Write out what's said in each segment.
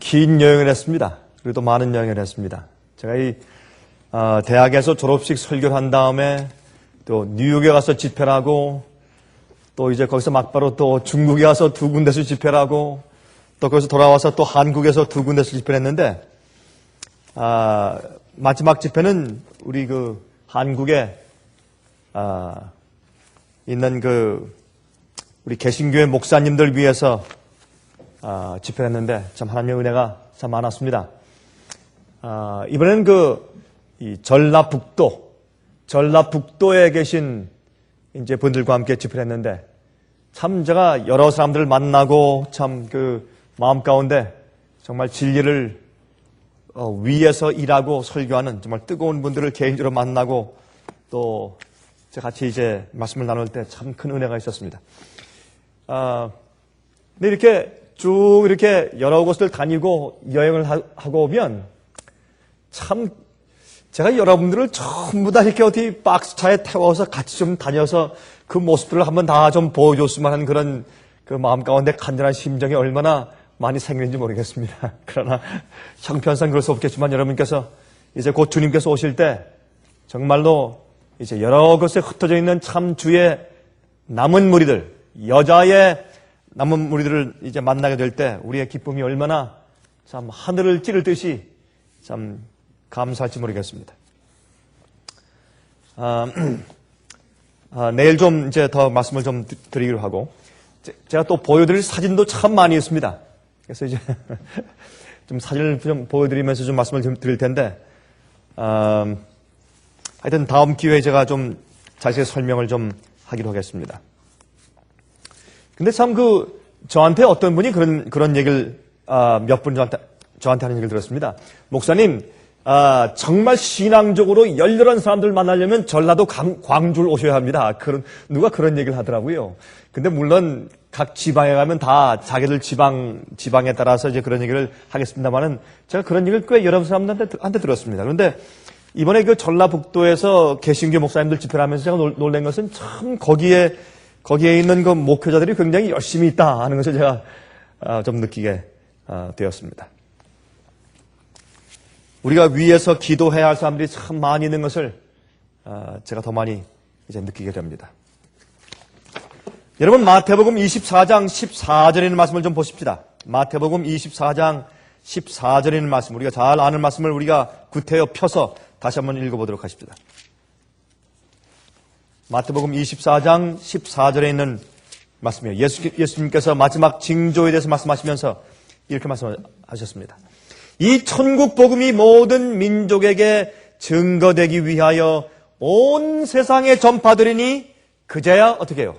긴 여행을 했습니다. 그리고 또 많은 여행을 했습니다. 제가 대학에서 졸업식 설교를 한 다음에 또 뉴욕에 가서 집회를 하고 또 이제 거기서 막바로 또 중국에 가서 두 군데서 집회를 하고 또 거기서 돌아와서 또 한국에서 두 군데서 집회를 했는데 마지막 집회는 우리 한국에 있는 우리 개신교회 목사님들 위해서 집회를 했는데 참 하나님의 은혜가 참 많았습니다. 이번에는 이 전라북도에 계신 이제 분들과 함께 집회를 했는데 참 제가 여러 사람들을 만나고 참 마음 가운데 정말 진리를 위에서 일하고 설교하는 정말 뜨거운 분들을 개인적으로 만나고 또 같이 이제 말씀을 나눌 때 참 큰 은혜가 있었습니다. 근데 이렇게 쭉 이렇게 여러 곳을 다니고 여행을 하고 오면 참 제가 여러분들을 전부 다 이렇게 어디 박스차에 태워서 같이 좀 다녀서 그 모습들을 한번 다 좀 보여줬으면 하는 그런 마음 가운데 간절한 심정이 얼마나 많이 생기는지 모르겠습니다. 그러나 형편상 그럴 수 없겠지만 여러분께서 이제 곧 주님께서 오실 때 정말로 이제 여러 곳에 흩어져 있는 참 주의 남은 무리들, 여자의 남은 무리들을 이제 만나게 될 때 우리의 기쁨이 얼마나 참 하늘을 찌를 듯이 참 감사할지 모르겠습니다. 내일 좀 이제 더 말씀을 좀 드리기로 하고 제가 또 보여드릴 사진도 참 많이 있습니다. 그래서 이제 좀 사진을 좀 보여드리면서 좀 말씀을 좀 드릴 텐데 하여튼 다음 기회에 제가 좀 자세히 설명을 좀 하기로 하겠습니다. 근데 참 저한테 어떤 분이 그런 얘기를 몇 분 저한테 하는 얘기를 들었습니다. 목사님, 정말 신앙적으로 열렬한 사람들 만나려면 전라도 광주를 오셔야 합니다. 누가 그런 얘기를 하더라고요. 근데 물론 각 지방에 가면 다 자기들 지방에 따라서 이제 그런 얘기를 하겠습니다만은 제가 그런 얘기를 꽤 여러 사람들한테 들었습니다. 그런데 이번에 전라북도에서 개신교 목사님들 집회를 하면서 제가 놀란 것은 참 거기에 있는 목회자들이 굉장히 열심히 있다 하는 것을 제가 좀 느끼게 되었습니다. 우리가 위에서 기도해야 할 사람들이 참 많이 있는 것을 제가 더 많이 이제 느끼게 됩니다. 여러분 마태복음 24장 14절에 있는 말씀을 좀 보십시다. 마태복음 24장 14절에 있는 말씀, 우리가 잘 아는 말씀을 우리가 구태여 펴서 다시 한번 읽어보도록 하십시다. 마태복음 24장 14절에 있는 말씀이에요. 예수님께서 마지막 징조에 대해서 말씀하시면서 이렇게 말씀하셨습니다. 이 천국 복음이 모든 민족에게 증거되기 위하여 온 세상에 전파되리니 그제야 어떻게 해요?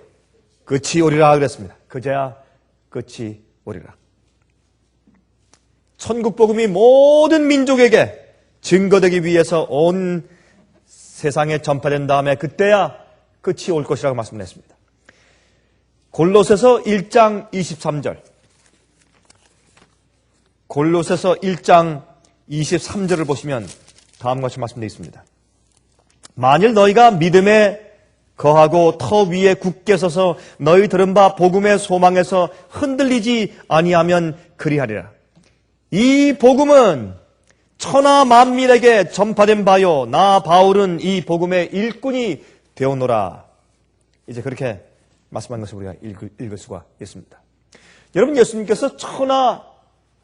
끝이 오리라 그랬습니다. 그제야 끝이 오리라. 천국 복음이 모든 민족에게 증거되기 위해서 온 세상에 전파된 다음에 그때야 끝이 올 것이라고 말씀을 했습니다. 골로새서 1장 23절. 골로새서 1장 23절을 보시면 다음과 같이 말씀되어 있습니다. 만일 너희가 믿음에 거하고 터 위에 굳게 서서 너희 들은 바 복음의 소망에서 흔들리지 아니하면 그리하리라. 이 복음은 천하 만민에게 전파된 바요 나 바울은 이 복음의 일꾼이 되었노라. 이제 그렇게 말씀한 것을 우리가 읽을 수가 있습니다. 여러분, 예수님께서 천하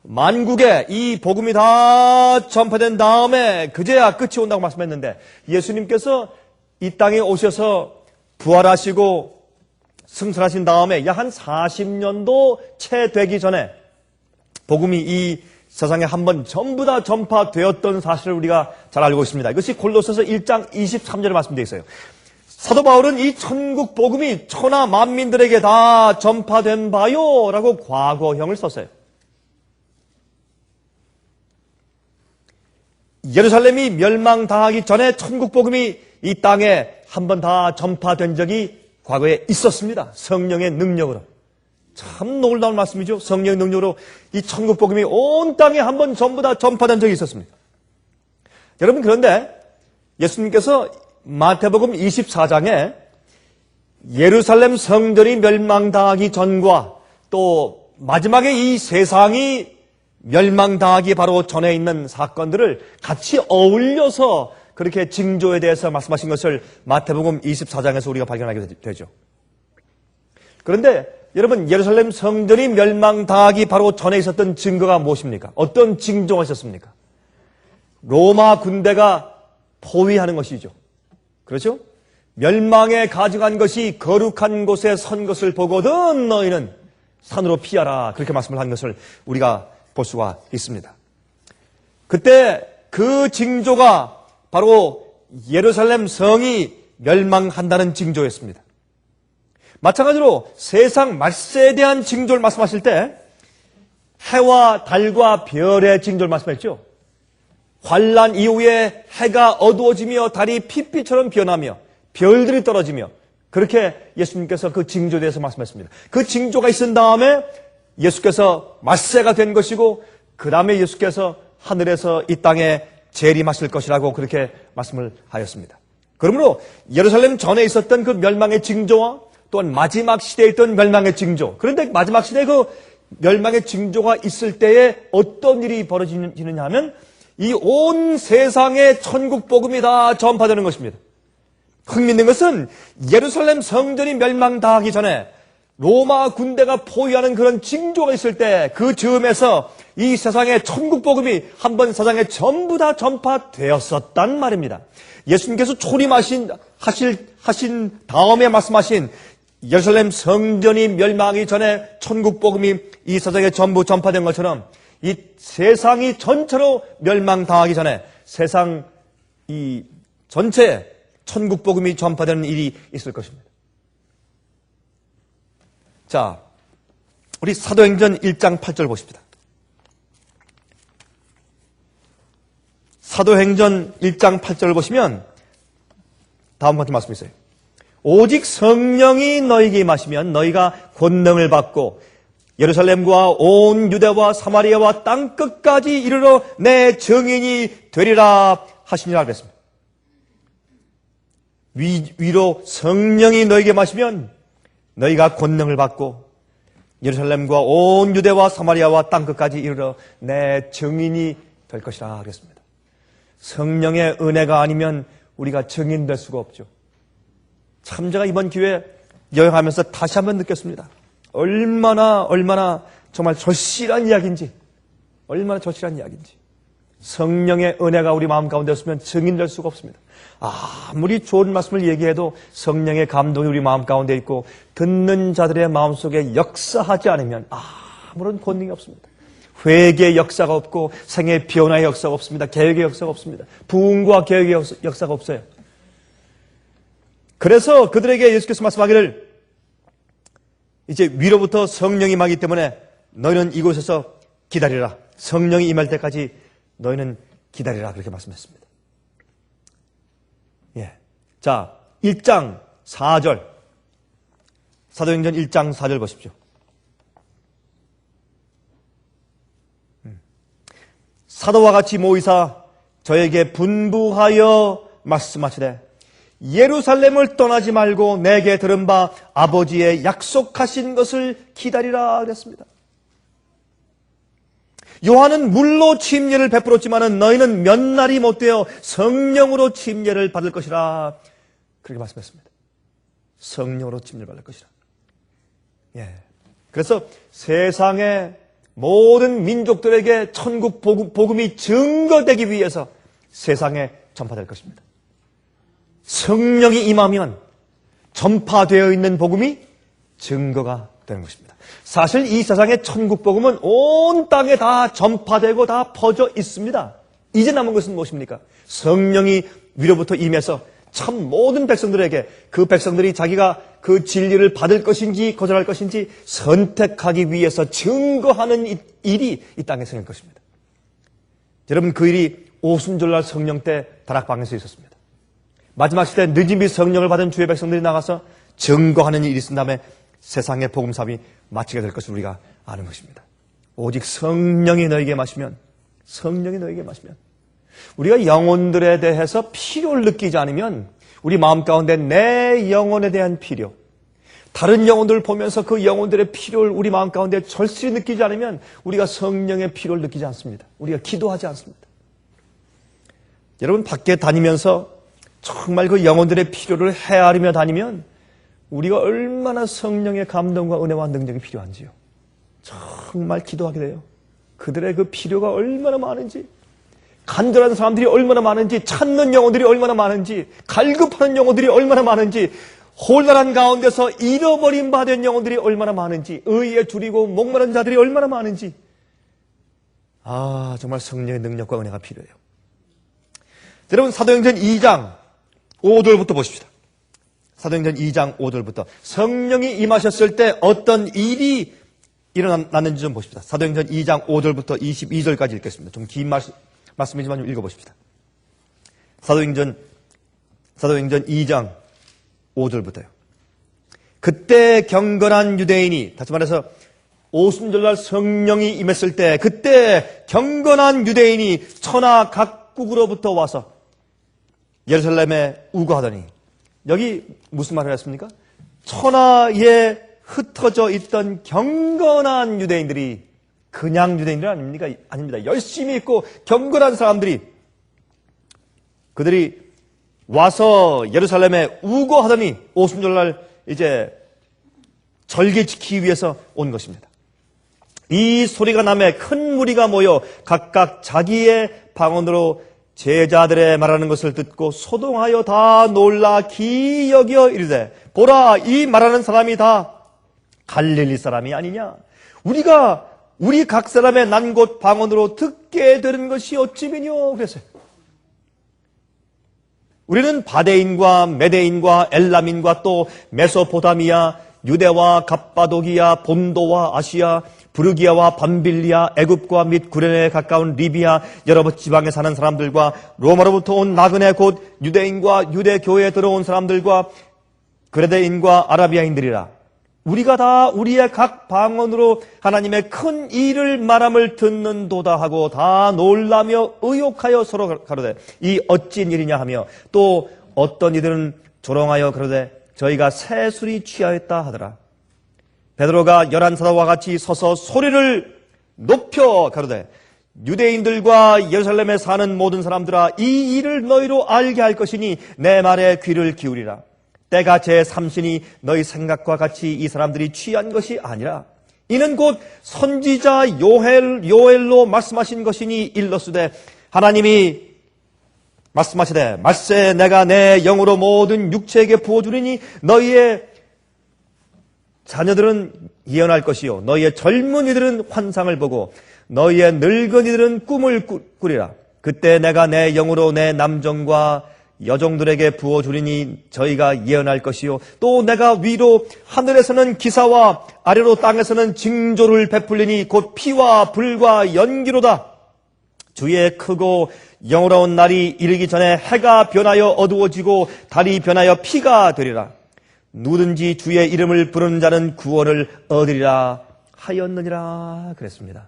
만국에 이 복음이 다 전파된 다음에 그제야 끝이 온다고 말씀했는데 예수님께서 이 땅에 오셔서 부활하시고 승천하신 다음에 약 한 40년도 채 되기 전에 복음이 이 세상에 한번 전부 다 전파되었던 사실을 우리가 잘 알고 있습니다. 이것이 골로새서 1장 23절에 말씀되어 있어요. 사도 바울은 이 천국 복음이 천하 만민들에게 다 전파된 바요 라고 과거형을 썼어요. 예루살렘이 멸망당하기 전에 천국 복음이 이 땅에 한번 다 전파된 적이 과거에 있었습니다. 성령의 능력으로. 참 놀라운 말씀이죠. 성령의 능력으로 이 천국 복음이 온 땅에 한번 전부 다 전파된 적이 있었습니다. 여러분, 그런데 예수님께서 마태복음 24장에 예루살렘 성전이 멸망당하기 전과 또 마지막에 이 세상이 멸망당하기 바로 전에 있는 사건들을 같이 어울려서 그렇게 징조에 대해서 말씀하신 것을 마태복음 24장에서 우리가 발견하게 되죠. 그런데 여러분, 예루살렘 성전이 멸망당하기 바로 전에 있었던 증거가 무엇입니까? 어떤 징조가 있었습니까? 로마 군대가 포위하는 것이죠. 그렇죠? 멸망에 가져간 것이 거룩한 곳에 선 것을 보거든 너희는 산으로 피하라. 그렇게 말씀을 한 것을 우리가 볼 수가 있습니다. 그때 그 징조가 바로 예루살렘 성이 멸망한다는 징조였습니다. 마찬가지로 세상 말세에 대한 징조를 말씀하실 때 해와 달과 별의 징조를 말씀했죠. 환란 이후에 해가 어두워지며 달이 핏빛처럼 변하며 별들이 떨어지며 그렇게 예수님께서 그 징조에 대해서 말씀했습니다. 그 징조가 있은 다음에 예수께서 말세가 된 것이고 그 다음에 예수께서 하늘에서 이 땅에 재림하실 것이라고 그렇게 말씀을 하였습니다. 그러므로 예루살렘 전에 있었던 그 멸망의 징조와 또한 마지막 시대에 있던 멸망의 징조, 그런데 마지막 시대에 그 멸망의 징조가 있을 때에 어떤 일이 벌어지느냐 하면 이 온 세상에 천국 복음이 다 전파되는 것입니다. 흥미있는 것은 예루살렘 성전이 멸망당하기 전에 로마 군대가 포위하는 그런 징조가 있을 때 그 즈음에서 이 세상에 천국 복음이 한번 세상에 전부 다 전파되었었단 말입니다. 예수님께서 초림하신 다음에 말씀하신 예루살렘 성전이 멸망하기 전에 천국 복음이 이 세상에 전부 전파된 것처럼 이 세상이 전체로 멸망당하기 전에 세상 이 전체에 천국 복음이 전파되는 일이 있을 것입니다. 자, 우리 사도행전 1장 8절 보십시다. 사도행전 1장 8절을 보시면 다음과 같은 말씀이 있어요. 오직 성령이 너희에게 임하시면 너희가 권능을 받고 예루살렘과 온 유대와 사마리아와 땅끝까지 이르러 내 증인이 되리라 하시니라 그랬습니다. 위로 성령이 너희에게 마시면 너희가 권능을 받고 예루살렘과 온 유대와 사마리아와 땅끝까지 이르러 내 증인이 될 것이라 그랬습니다. 성령의 은혜가 아니면 우리가 증인될 수가 없죠. 참 제가 이번 기회에 여행하면서 다시 한번 느꼈습니다. 얼마나 정말 절실한 이야기인지, 얼마나 절실한 이야기인지. 성령의 은혜가 우리 마음 가운데 없으면 증인될 수가 없습니다. 아무리 좋은 말씀을 얘기해도 성령의 감동이 우리 마음 가운데 있고 듣는 자들의 마음속에 역사하지 않으면 아무런 권능이 없습니다. 회개의 역사가 없고 생의 변화의 역사가 없습니다. 계획의 역사가 없습니다. 부흥과 계획의 역사가 없어요. 그래서 그들에게 예수께서 말씀하기를 이제 위로부터 성령이 임하기 때문에 너희는 이곳에서 기다리라. 성령이 임할 때까지 너희는 기다리라. 그렇게 말씀했습니다. 예. 자, 1장 4절. 사도행전 1장 4절 보십시오. 사도와 같이 모이사 저에게 분부하여 말씀하시되 예루살렘을 떠나지 말고 내게 들은 바 아버지의 약속하신 것을 기다리라 그랬습니다. 요한은 물로 침례를 베풀었지만 너희는 몇 날이 못되어 성령으로 침례를 받을 것이라 그렇게 말씀했습니다. 성령으로 침례를 받을 것이라. 예. 그래서 세상의 모든 민족들에게 천국 복음이 증거되기 위해서 세상에 전파될 것입니다. 성령이 임하면 전파되어 있는 복음이 증거가 되는 것입니다. 사실 이 세상의 천국 복음은 온 땅에 다 전파되고 다 퍼져 있습니다. 이제 남은 것은 무엇입니까? 성령이 위로부터 임해서 참 모든 백성들에게 그 백성들이 자기가 그 진리를 받을 것인지 거절할 것인지 선택하기 위해서 증거하는 일이 이 땅에 생길 것입니다. 여러분, 그 일이 오순절날 성령 때 다락방에서 있었습니다. 마지막 시대 늦은비 성령을 받은 주의 백성들이 나가서 증거하는 일이 있은 다음에 세상의 복음사업이 마치게 될 것을 우리가 아는 것입니다. 오직 성령이 너에게 마시면, 성령이 너에게 마시면, 우리가 영혼들에 대해서 필요를 느끼지 않으면 우리 마음 가운데 내 영혼에 대한 필요, 다른 영혼들을 보면서 그 영혼들의 필요를 우리 마음 가운데 절실히 느끼지 않으면 우리가 성령의 필요를 느끼지 않습니다. 우리가 기도하지 않습니다. 여러분, 밖에 다니면서 정말 그 영혼들의 필요를 헤아리며 다니면 우리가 얼마나 성령의 감동과 은혜와 능력이 필요한지요. 정말 기도하게 돼요. 그들의 그 필요가 얼마나 많은지, 간절한 사람들이 얼마나 많은지, 찾는 영혼들이 얼마나 많은지, 갈급하는 영혼들이 얼마나 많은지, 혼란한 가운데서 잃어버린 바 된 영혼들이 얼마나 많은지, 의에 줄이고 목마른 자들이 얼마나 많은지, 정말 성령의 능력과 은혜가 필요해요. 여러분, 사도행전 2장 5절부터 보십시다. 사도행전 2장 5절부터 성령이 임하셨을 때 어떤 일이 일어났는지 좀 보십시다. 사도행전 2장 5절부터 22절까지 읽겠습니다. 좀 긴 말씀이지만 좀 읽어보십시다. 사도행전 2장 5절부터요. 그때 경건한 유대인이, 다시 말해서 오순절날 성령이 임했을 때, 그때 경건한 유대인이 천하 각국으로부터 와서 예루살렘에 우거하더니, 여기 무슨 말을 했습니까? 천하에 흩어져 있던 경건한 유대인들이, 그냥 유대인들 아닙니다. 열심히 있고 경건한 사람들이, 그들이 와서 예루살렘에 우거하더니 오순절날 이제 절기 지키기 위해서 온 것입니다. 이 소리가 나매 큰 무리가 모여 각각 자기의 방언으로 제자들의 말하는 것을 듣고 소동하여 다 놀라 기여겨 이르되, 보라, 이 말하는 사람이 다 갈릴리 사람이 아니냐? 우리 각 사람의 난 곳 방언으로 듣게 되는 것이 어찌미뇨? 그랬어요. 우리는 바데인과 메데인과 엘람인과 또 메소포타미아, 유대와 갑바도기아, 본도와 아시아, 부르기아와 밤빌리아, 애굽과 및 구레네에 가까운 리비아 여러 지방에 사는 사람들과 로마로부터 온 나그네 곧 유대인과 유대교회에 들어온 사람들과 그레데인과 아라비아인들이라. 우리가 다 우리의 각 방언으로 하나님의 큰 일을 말함을 듣는도다 하고 다 놀라며 의욕하여 서로 가로되, 이 어찌 일이냐 하며, 또 어떤 이들은 조롱하여 가로되 저희가 새술이 취하였다 하더라. 베드로가 11사도와 같이 서서 소리를 높여 가로되, 유대인들과 예루살렘에 사는 모든 사람들아, 이 일을 너희로 알게 할 것이니 내 말에 귀를 기울이라. 때가 제3신이 너희 생각과 같이 이 사람들이 취한 것이 아니라 이는 곧 선지자 요엘로 말씀하신 것이니 일러스되, 하나님이 말씀하시되 말세 내가 내 영으로 모든 육체에게 부어주리니 너희의 자녀들은 예언할 것이요 너희의 젊은이들은 환상을 보고 너희의 늙은이들은 꿈을 꾸리라. 그때 내가 내 영으로 내 남종과 여종들에게 부어주리니 저희가 예언할 것이요 또 내가 위로 하늘에서는 기사와 아래로 땅에서는 징조를 베풀리니 곧 피와 불과 연기로다. 주의 크고 영원한 날이 이르기 전에 해가 변하여 어두워지고 달이 변하여 피가 되리라. 누구든지 주의 이름을 부르는 자는 구원을 얻으리라 하였느니라. 그랬습니다.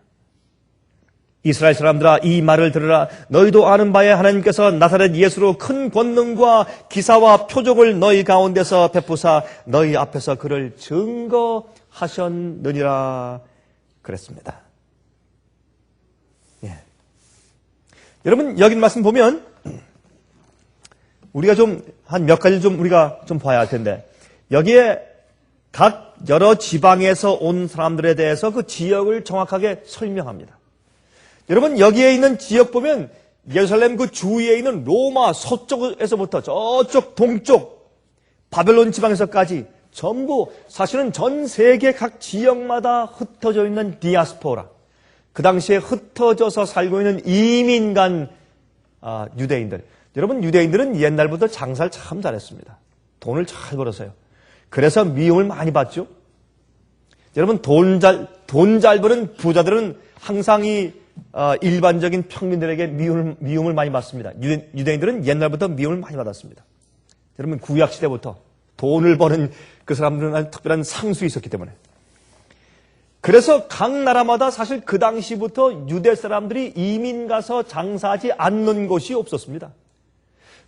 이스라엘 사람들아, 이 말을 들으라. 너희도 아는 바에 하나님께서 나사렛 예수로 큰 권능과 기사와 표적을 너희 가운데서 베푸사 너희 앞에서 그를 증거하셨느니라. 그랬습니다. 예. 여러분, 여기 말씀 보면 우리가 좀 한 몇 가지 우리가 봐야 할 텐데, 여기에 각 여러 지방에서 온 사람들에 대해서 그 지역을 정확하게 설명합니다. 여러분, 여기에 있는 지역 보면 예루살렘 그 주위에 있는 로마 서쪽에서부터 저쪽 동쪽 바벨론 지방에서까지 전부 사실은 전 세계 각 지역마다 흩어져 있는 디아스포라, 그 당시에 흩어져서 살고 있는 이민간 유대인들. 여러분, 유대인들은 옛날부터 장사를 참 잘했습니다. 돈을 잘 벌어서요. 그래서 미움을 많이 받죠. 여러분, 돈 잘 버는 부자들은 항상 일반적인 평민들에게 미움을 많이 받습니다. 유대인들은 옛날부터 미움을 많이 받았습니다. 여러분, 구약시대부터 돈을 버는 그 사람들은 특별한 상수 있었기 때문에. 그래서 각 나라마다 사실 그 당시부터 유대 사람들이 이민 가서 장사하지 않는 곳이 없었습니다.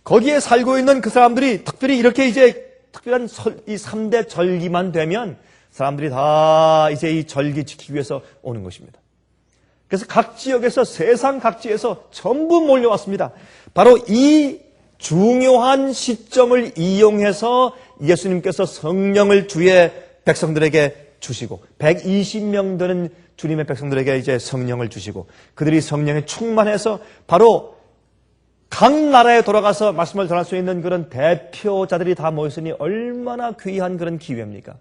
거기에 살고 있는 그 사람들이 특별히 이렇게 이제 특별한 이 3대 절기만 되면 사람들이 다 이제 이 절기 지키기 위해서 오는 것입니다. 그래서 각 지역에서 세상 각지에서 전부 몰려왔습니다. 바로 이 중요한 시점을 이용해서 예수님께서 성령을 주의 백성들에게 주시고 120명 되는 주님의 백성들에게 이제 성령을 주시고 그들이 성령에 충만해서 바로 각 나라에 돌아가서 말씀을 전할 수 있는 그런 대표자들이 다 모였으니 얼마나 귀한 그런 기회입니까?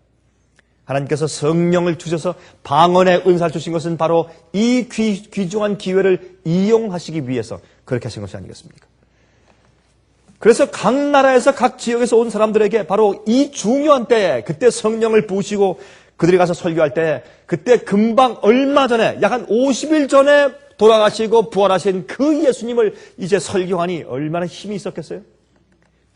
하나님께서 성령을 주셔서 방언의 은사를 주신 것은 바로 이 귀중한 기회를 이용하시기 위해서 그렇게 하신 것이 아니겠습니까? 그래서 각 나라에서 각 지역에서 온 사람들에게 바로 이 중요한 때에 그때 성령을 부으시고 그들이 가서 설교할 때 그때 금방 얼마 전에 약 한 50일 전에 돌아가시고 부활하신 그 예수님을 이제 설교하니 얼마나 힘이 있었겠어요?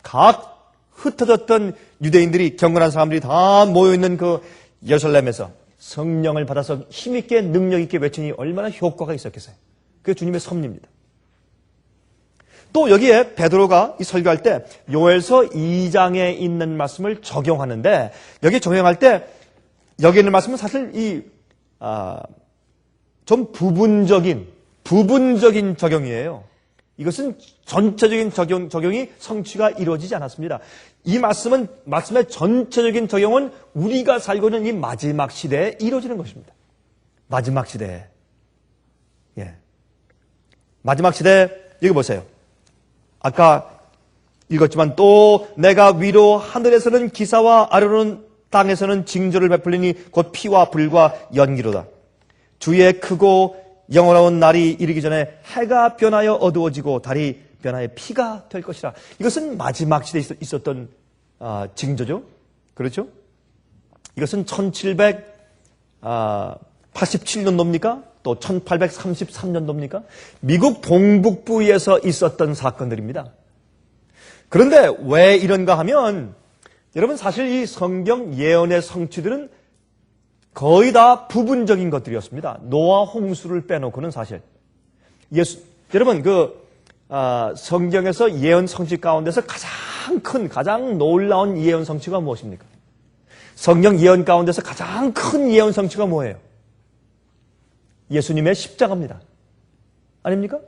각 흩어졌던 유대인들이 경건한 사람들이 다 모여있는 그 예루살렘에서 성령을 받아서 힘있게 능력있게 외치니 얼마나 효과가 있었겠어요? 그게 주님의 섭리입니다. 또 여기에 베드로가 이 설교할 때 요엘서 2장에 있는 말씀을 적용하는데 여기 적용할 때 여기 있는 말씀은 사실 좀 부분적인 적용이에요. 이것은 전체적인 적용이 성취가 이루어지지 않았습니다. 이 말씀의 전체적인 적용은 우리가 살고 있는 이 마지막 시대에 이루어지는 것입니다. 마지막 시대에. 예. 마지막 시대에, 여기 보세요. 아까 읽었지만 또 내가 위로 하늘에서는 기사와 아래로는 땅에서는 징조를 베풀리니 곧 피와 불과 연기로다. 주의 크고 영원한 날이 이르기 전에 해가 변하여 어두워지고 달이 변하여 피가 될 것이라. 이것은 마지막 시대에 있었던 징조죠. 그렇죠? 이것은 1787년도입니까? 또 1833년도입니까? 미국 동북부에서 있었던 사건들입니다. 그런데 왜 이런가 하면 여러분 사실 이 성경 예언의 성취들은 거의 다 부분적인 것들이었습니다. 노아 홍수를 빼놓고는 사실. 여러분 성경에서 예언 성취 가운데서 가장 놀라운 예언 성취가 무엇입니까? 성경 예언 가운데서 가장 큰 예언 성취가 뭐예요? 예수님의 십자가입니다. 아닙니까?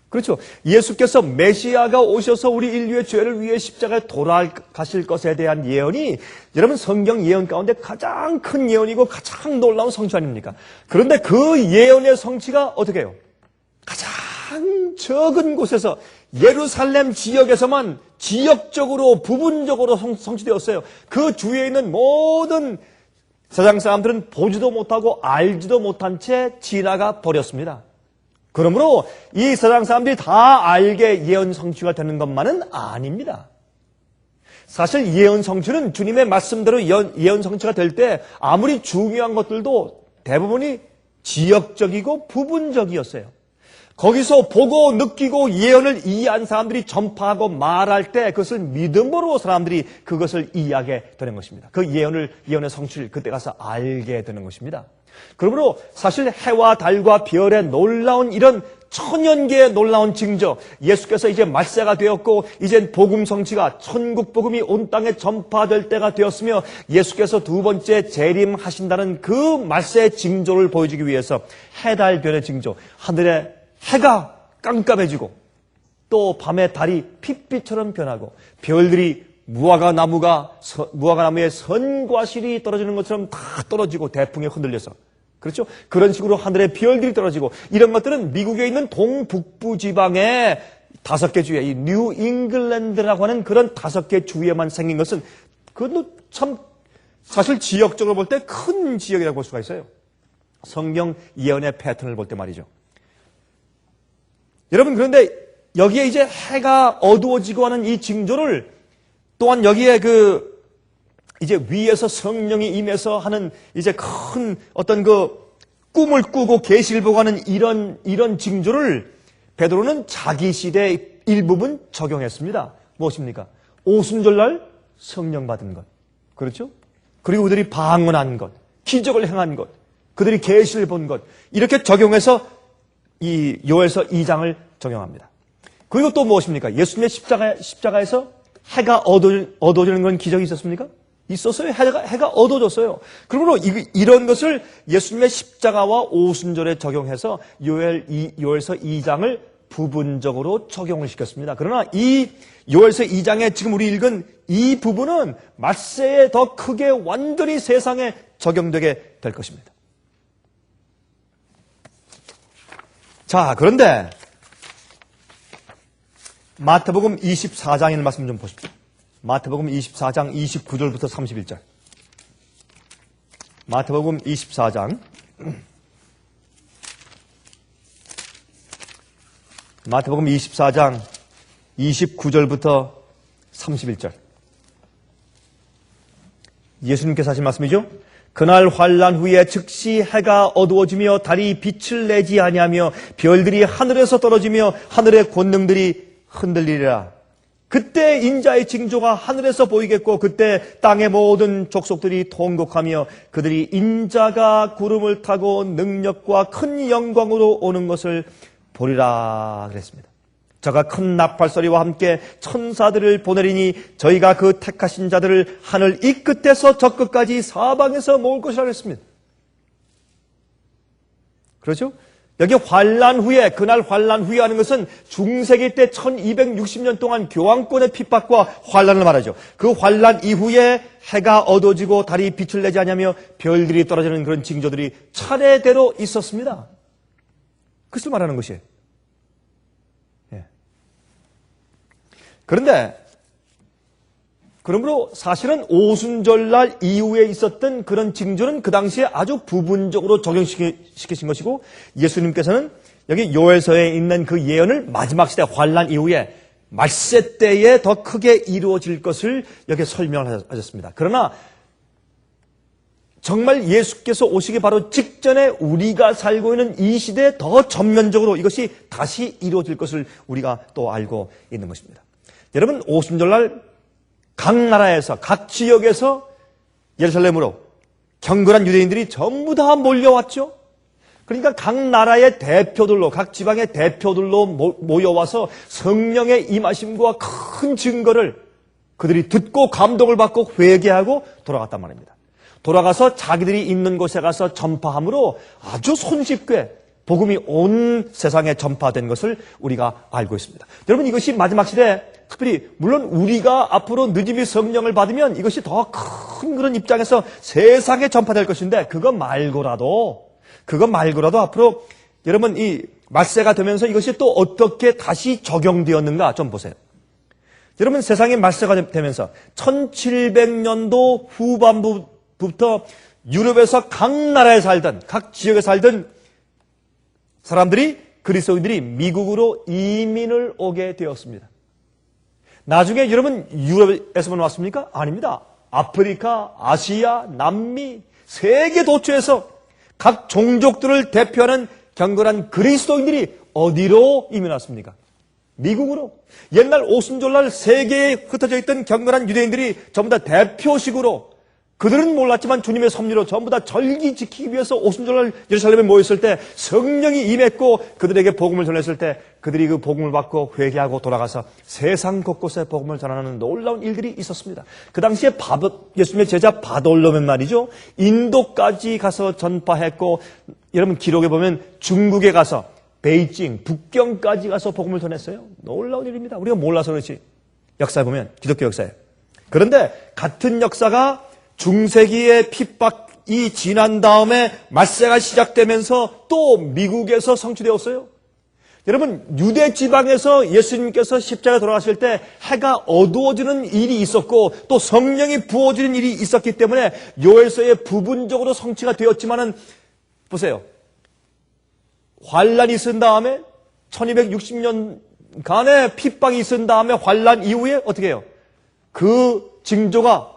그렇죠. 예수께서 메시아가 오셔서 우리 인류의 죄를 위해 십자가에 돌아가실 것에 대한 예언이 여러분 성경 예언 가운데 가장 큰 예언이고 가장 놀라운 성취 아닙니까? 그런데 그 예언의 성취가 어떻게 해요? 가장 적은 곳에서 예루살렘 지역에서만 지역적으로 부분적으로 성취되었어요. 그 주위에 있는 모든 세상 사람들은 보지도 못하고 알지도 못한 채 지나가 버렸습니다. 그러므로 이 세상 사람들이 다 알게 예언 성취가 되는 것만은 아닙니다. 사실 예언 성취는 주님의 말씀대로 예언 성취가 될 때 아무리 중요한 것들도 대부분이 지역적이고 부분적이었어요. 거기서 보고 느끼고 예언을 이해한 사람들이 전파하고 말할 때 그것을 믿음으로 사람들이 그것을 이해하게 되는 것입니다. 그 예언의 성취를 그때 가서 알게 되는 것입니다. 그러므로 사실 해와 달과 별의 놀라운 이런 천연계의 놀라운 징조, 예수께서 이제 말세가 되었고 이젠 복음 성취가 천국 복음이 온 땅에 전파될 때가 되었으며 예수께서 두 번째 재림하신다는 그 말세의 징조를 보여주기 위해서 해, 달, 별의 징조, 하늘에 해가 깜깜해지고 또 밤에 달이 핏빛처럼 변하고 별들이 무화과나무에 선과 실이 떨어지는 것처럼 다 떨어지고 대풍에 흔들려서 그렇죠? 그런 식으로 하늘에 별들이 떨어지고 이런 것들은 미국에 있는 동북부 지방의 5개 주에 이 뉴 잉글랜드라고 하는 그런 5개 주에만 생긴 것은 그것도 참 사실 지역적으로 볼 때 큰 지역이라고 볼 수가 있어요. 성경 예언의 패턴을 볼 때 말이죠. 여러분 그런데 여기에 이제 해가 어두워지고 하는 이 징조를 또한 여기에 이제 위에서 성령이 임해서 하는 이제 큰 어떤 꿈을 꾸고 계시를 보고 하는 이런 징조를 베드로는 자기 시대의 일부분 적용했습니다. 무엇입니까? 오순절날 성령 받은 것. 그렇죠? 그리고 그들이 방언한 것, 기적을 행한 것, 그들이 계시를 본 것. 이렇게 적용해서 이 요엘서 2장을 적용합니다. 그리고 또 무엇입니까? 예수님의 십자가에서 해가 어두워지는 그런 기적이 있었습니까? 있었어요. 해가 어두워졌어요. 그러므로 이런 것을 예수님의 십자가와 오순절에 적용해서 요엘서 2장을 부분적으로 적용을 시켰습니다. 그러나 이 요엘서 2장에 지금 우리 읽은 이 부분은 말세에 더 크게 완전히 세상에 적용되게 될 것입니다. 자, 그런데 마태복음 24장에 있는 말씀 좀 보십시오. 마태복음 24장 29절부터 31절. 마태복음 24장 29절부터 31절. 예수님께서 하신 말씀이죠. 그날 환란 후에 즉시 해가 어두워지며 달이 빛을 내지 아니하며 별들이 하늘에서 떨어지며 하늘의 권능들이 흔들리리라. 그때 인자의 징조가 하늘에서 보이겠고 그때 땅의 모든 족속들이 통곡하며 그들이 인자가 구름을 타고 능력과 큰 영광으로 오는 것을 보리라 그랬습니다. 저가 큰 나팔소리와 함께 천사들을 보내리니 저희가 그 택하신 자들을 하늘 이 끝에서 저 끝까지 사방에서 모을 것이라 그랬습니다. 그렇죠? 여기 환란 후에, 그날 환란 후에 하는 것은 중세기 때 1260년 동안 교황권의 핍박과 환란을 말하죠. 그 환란 이후에 해가 어두워지고 달이 빛을 내지 않으며 별들이 떨어지는 그런 징조들이 차례대로 있었습니다. 그것을 말하는 것이에요. 예. 그런데 그러므로 사실은 오순절날 이후에 있었던 그런 징조는 그 당시에 아주 부분적으로 적용시키신 것이고 예수님께서는 여기 요엘서에 있는 그 예언을 마지막 시대 환란 이후에 말세 때에 더 크게 이루어질 것을 여기 설명을 하셨습니다. 그러나 정말 예수께서 오시기 바로 직전에 우리가 살고 있는 이 시대에 더 전면적으로 이것이 다시 이루어질 것을 우리가 또 알고 있는 것입니다. 여러분, 오순절날 각 나라에서, 각 지역에서 예루살렘으로 경건한 유대인들이 전부 다 몰려왔죠. 그러니까 각 나라의 대표들로, 각 지방의 대표들로 모여와서 성령의 임하심과 큰 증거를 그들이 듣고 감동을 받고 회개하고 돌아갔단 말입니다. 돌아가서 자기들이 있는 곳에 가서 전파함으로 아주 손쉽게 복음이 온 세상에 전파된 것을 우리가 알고 있습니다. 여러분, 이것이 마지막 시대에 특별히 물론 우리가 앞으로 늦음이 성령을 받으면 이것이 더 큰 그런 입장에서 세상에 전파될 것인데 그것 말고라도 앞으로 여러분 이 말세가 되면서 이것이 또 어떻게 다시 적용되었는가 좀 보세요. 여러분, 세상에 말세가 되면서 1700년도 후반부부터 유럽에서 각 나라에 살던, 각 지역에 살던 사람들이, 그리스도인들이 미국으로 이민을 오게 되었습니다. 나중에 여러분 유럽에서만 왔습니까? 아닙니다. 아프리카, 아시아, 남미, 세계 도처에서 각 종족들을 대표하는 경건한 그리스도인들이 어디로 이민 왔습니까? 미국으로. 옛날 오순절날 세계에 흩어져 있던 경건한 유대인들이 전부 다 대표식으로, 그들은 몰랐지만 주님의 섭리로 전부 다 절기 지키기 위해서 오순절날 예루살렘에 모였을 때 성령이 임했고 그들에게 복음을 전했을 때 그들이 그 복음을 받고 회개하고 돌아가서 세상 곳곳에 복음을 전하는 놀라운 일들이 있었습니다. 그 당시에 예수님의 제자 바돌로면 말이죠. 인도까지 가서 전파했고, 여러분 기록에 보면 중국에 가서 베이징, 북경까지 가서 복음을 전했어요. 놀라운 일입니다. 우리가 몰라서 그렇지. 역사에 보면, 기독교 역사에. 그런데 같은 역사가 중세기의 핍박이 지난 다음에 말세가 시작되면서 또 미국에서 성취되었어요. 여러분, 유대 지방에서 예수님께서 십자가에 돌아가실 때 해가 어두워지는 일이 있었고 또 성령이 부어지는 일이 있었기 때문에 요엘서에 부분적으로 성취가 되었지만은 보세요. 환란이 있은 다음에 1260년간의 핍박이 있은 다음에 환란 이후에 어떻게 해요? 그 징조가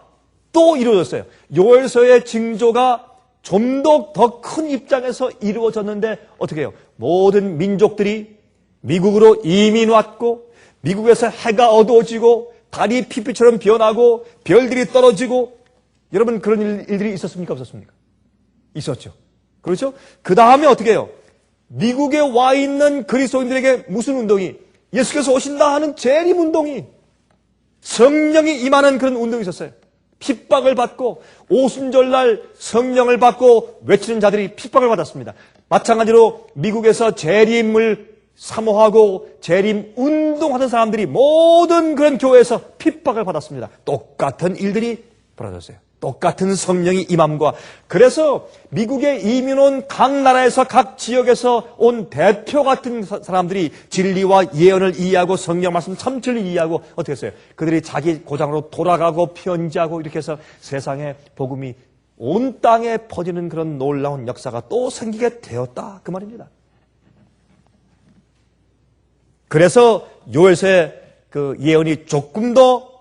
또 이루어졌어요. 요엘서의 징조가 좀 더 큰 입장에서 이루어졌는데 어떻게 해요? 모든 민족들이 미국으로 이민 왔고 미국에서 해가 어두워지고 달이 피피처럼 변하고 별들이 떨어지고, 여러분 그런 일들이 있었습니까? 없었습니까? 있었죠. 그렇죠? 그 다음에 어떻게 해요? 미국에 와 있는 그리스도인들에게 무슨 운동이? 예수께서 오신다 하는 재림운동이 성령이 임하는 그런 운동이 있었어요. 핍박을 받고 오순절날 성령을 받고 외치는 자들이 핍박을 받았습니다. 마찬가지로 미국에서 재림을 사모하고 재림 운동하는 사람들이 모든 그런 교회에서 핍박을 받았습니다. 똑같은 일들이 벌어졌어요. 똑같은 성령이 임함과 그래서 미국에 이민 온 각 나라에서 각 지역에서 온 대표 같은 사람들이 진리와 예언을 이해하고 성령 말씀 참치를 이해하고 어떻게 했어요? 그들이 자기 고장으로 돌아가고 편지하고 이렇게 해서 세상에 복음이 온 땅에 퍼지는 그런 놀라운 역사가 또 생기게 되었다 그 말입니다. 그래서 요엘서의 그 예언이 조금 더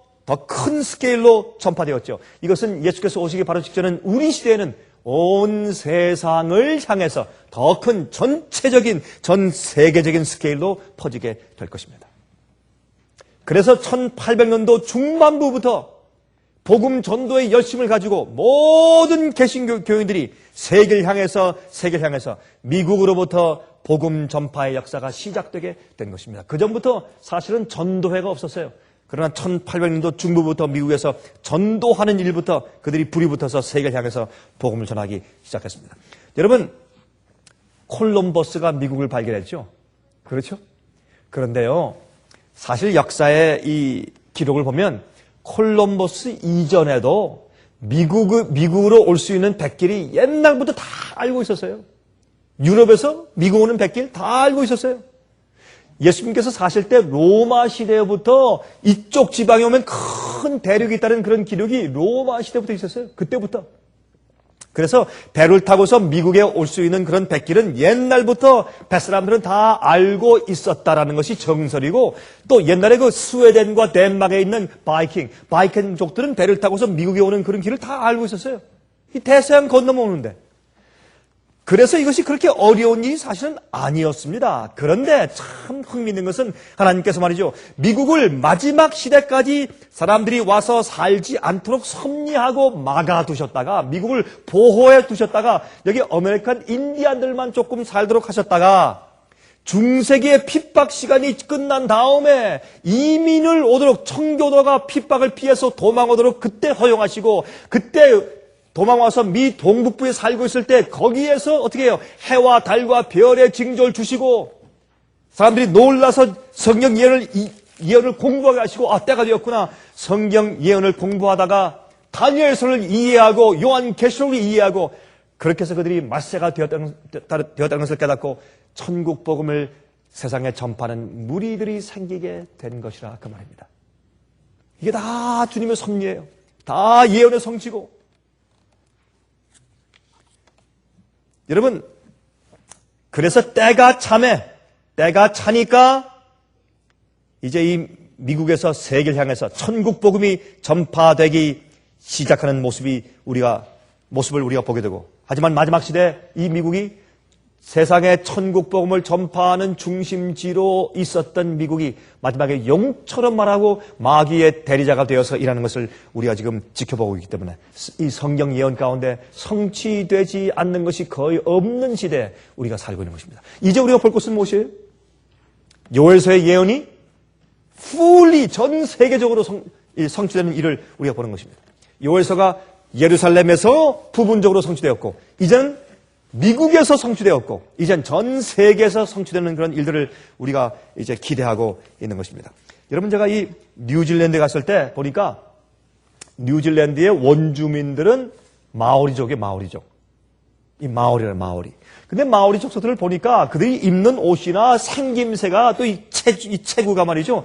큰 스케일로 전파되었죠. 이것은 예수께서 오시기 바로 직전은 우리 시대에는 온 세상을 향해서 더 큰 전체적인 전 세계적인 스케일로 퍼지게 될 것입니다. 그래서 1800년도 중반부부터 복음 전도의 열심을 가지고 모든 개신교 교인들이 세계를 향해서 미국으로부터 복음 전파의 역사가 시작되게 된 것입니다. 그 전부터 사실은 전도회가 없었어요. 그러나 1800년도 중부부터 미국에서 전도하는 일부터 그들이 불이 붙어서 세계를 향해서 복음을 전하기 시작했습니다. 여러분, 콜럼버스가 미국을 발견했죠? 그렇죠? 그런데요, 사실 역사의 이 기록을 보면 콜럼버스 이전에도 미국으로 올 수 있는 백길이 옛날부터 다 알고 있었어요. 유럽에서 미국 오는 백길 다 알고 있었어요. 예수님께서 사실 때 로마 시대부터 이쪽 지방에 오면 큰 대륙이 있다는 그런 기록이 로마 시대부터 있었어요. 그때부터. 그래서 배를 타고서 미국에 올 수 있는 그런 백길은 옛날부터 뱃사람들은 다 알고 있었다라는 것이 정설이고 또 옛날에 그 스웨덴과 덴마크에 있는 바이킹족들은 배를 타고서 미국에 오는 그런 길을 다 알고 있었어요. 이 대서양 건너오는데. 그래서 이것이 그렇게 어려운 일이 사실은 아니었습니다. 그런데 참 흥미있는 것은 하나님께서 말이죠. 미국을 마지막 시대까지 사람들이 와서 살지 않도록 섭리하고 막아두셨다가 미국을 보호해 두셨다가 여기 아메리칸 인디안들만 조금 살도록 하셨다가 중세기의 핍박 시간이 끝난 다음에 이민을 오도록 청교도가 핍박을 피해서 도망오도록 그때 허용하시고 그때 도망와서 미 동북부에 살고 있을 때 거기에서 어떻게 해요? 해와 달과 별의 징조를 주시고 사람들이 놀라서 성경 예언을 공부하게 하시고 때가 되었구나. 성경 예언을 공부하다가 다니엘서를 이해하고 요한계시록을 이해하고 그렇게 해서 그들이 말세가 되었다는 것을 깨닫고 천국 복음을 세상에 전파하는 무리들이 생기게 된 것이라 그 말입니다. 이게 다 주님의 섭리예요. 다 예언의 성취고 여러분, 그래서 때가 차니까 이제 이 미국에서 세계를 향해서 천국 복음이 전파되기 시작하는 모습을 우리가 보게 되고 하지만 마지막 시대 이 미국이 세상에 천국 복음을 전파하는 중심지로 있었던 미국이 마지막에 용처럼 말하고 마귀의 대리자가 되어서 일하는 것을 우리가 지금 지켜보고 있기 때문에 이 성경 예언 가운데 성취되지 않는 것이 거의 없는 시대에 우리가 살고 있는 것입니다. 이제 우리가 볼 것은 무엇이에요? 요엘서의 예언이 fully 전 세계적으로 성취되는 일을 우리가 보는 것입니다. 요엘서가 예루살렘에서 부분적으로 성취되었고 이제는 미국에서 성취되었고 이젠 전 세계에서 성취되는 그런 일들을 우리가 이제 기대하고 있는 것입니다. 여러분 제가 이 뉴질랜드에 갔을 때 보니까 뉴질랜드의 원주민들은 마오리족이에요. 마오리족. 이 마오리라 마오리. 근데 마오리 족속들을 보니까 그들이 입는 옷이나 생김새가 또 이 체구가 말이죠.